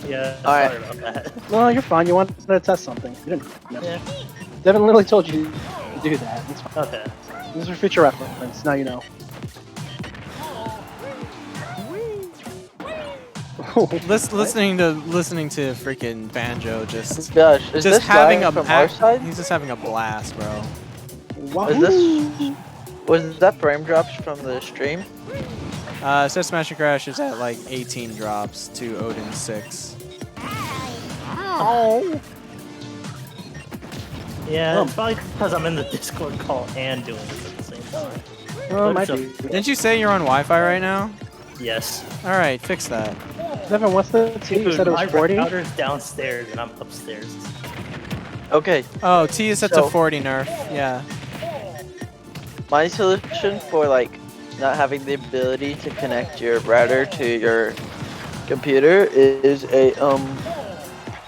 [SPEAKER 4] Yeah,
[SPEAKER 3] Alright.
[SPEAKER 4] sorry about that.
[SPEAKER 1] No, you're fine. You wanted to test something. You didn't. No.
[SPEAKER 4] Yeah.
[SPEAKER 1] Devin literally told you to do that. It's fine.
[SPEAKER 4] Okay.
[SPEAKER 1] This is for future reference. Now you know.
[SPEAKER 2] listening to freaking Banjo just
[SPEAKER 3] Gosh, is
[SPEAKER 2] just
[SPEAKER 3] this
[SPEAKER 2] having
[SPEAKER 3] live
[SPEAKER 2] a
[SPEAKER 3] from our side?
[SPEAKER 2] he's just having a blast, bro.
[SPEAKER 3] Is this was that frame drops from the stream?
[SPEAKER 2] Says Smash and Crash is at like 18 drops to Odin 6.
[SPEAKER 4] Yeah, it's probably because I'm in the Discord call and doing this at the same time.
[SPEAKER 1] Oh, it might
[SPEAKER 4] So-
[SPEAKER 1] be.
[SPEAKER 2] Didn't you say you're on Wi-Fi right now?
[SPEAKER 4] Yes.
[SPEAKER 2] All right, fix that.
[SPEAKER 1] Devin, what's the T? You
[SPEAKER 4] Dude,
[SPEAKER 1] said it
[SPEAKER 4] my
[SPEAKER 1] was 40?
[SPEAKER 4] router's downstairs and I'm upstairs.
[SPEAKER 3] Okay,
[SPEAKER 2] Oh, T is set to
[SPEAKER 3] So-
[SPEAKER 2] 40 nerf. Yeah.
[SPEAKER 3] my solution for like not having the ability to connect your router to your computer is a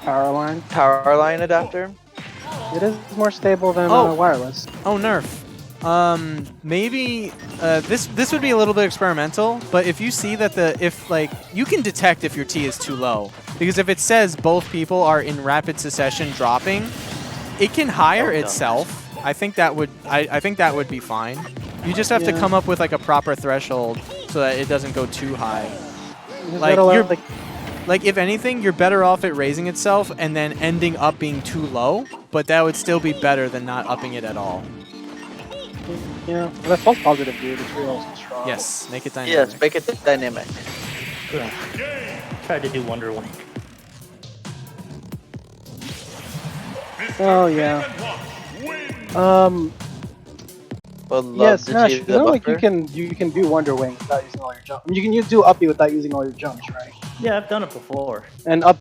[SPEAKER 1] Power line.
[SPEAKER 3] power line adapter.
[SPEAKER 1] It is more stable than
[SPEAKER 2] Oh.
[SPEAKER 1] wireless.
[SPEAKER 2] Oh, nerf. Maybe this would be a little bit experimental, but if you see that if you can detect if your T is too low, because if it says both people are in rapid succession dropping, it can hire itself. I think that would I think that would be fine. You just have to
[SPEAKER 1] Yeah.
[SPEAKER 2] come up with like a proper threshold so that it doesn't go too high.
[SPEAKER 1] You just
[SPEAKER 2] Like,
[SPEAKER 1] gotta
[SPEAKER 2] you're-
[SPEAKER 1] let,
[SPEAKER 2] Like, if anything, you're better off at raising itself and then ending up being too low, but that would still be better than not upping it at all.
[SPEAKER 1] Yeah, well, that's false positive, dude. It's real strong.
[SPEAKER 2] Yes, make it dynamic.
[SPEAKER 3] Yes, make it dynamic.
[SPEAKER 4] Tried to do Wonder Wing.
[SPEAKER 1] Oh yeah.
[SPEAKER 3] Would love
[SPEAKER 1] Yeah,
[SPEAKER 3] to
[SPEAKER 1] Smash.
[SPEAKER 3] see
[SPEAKER 1] You
[SPEAKER 3] the
[SPEAKER 1] know, like
[SPEAKER 3] buffer.
[SPEAKER 1] you can do Wonder Wing without using all your jumps. You can do uppy without using all your jumps, right?
[SPEAKER 4] Yeah, I've done it before.
[SPEAKER 1] And up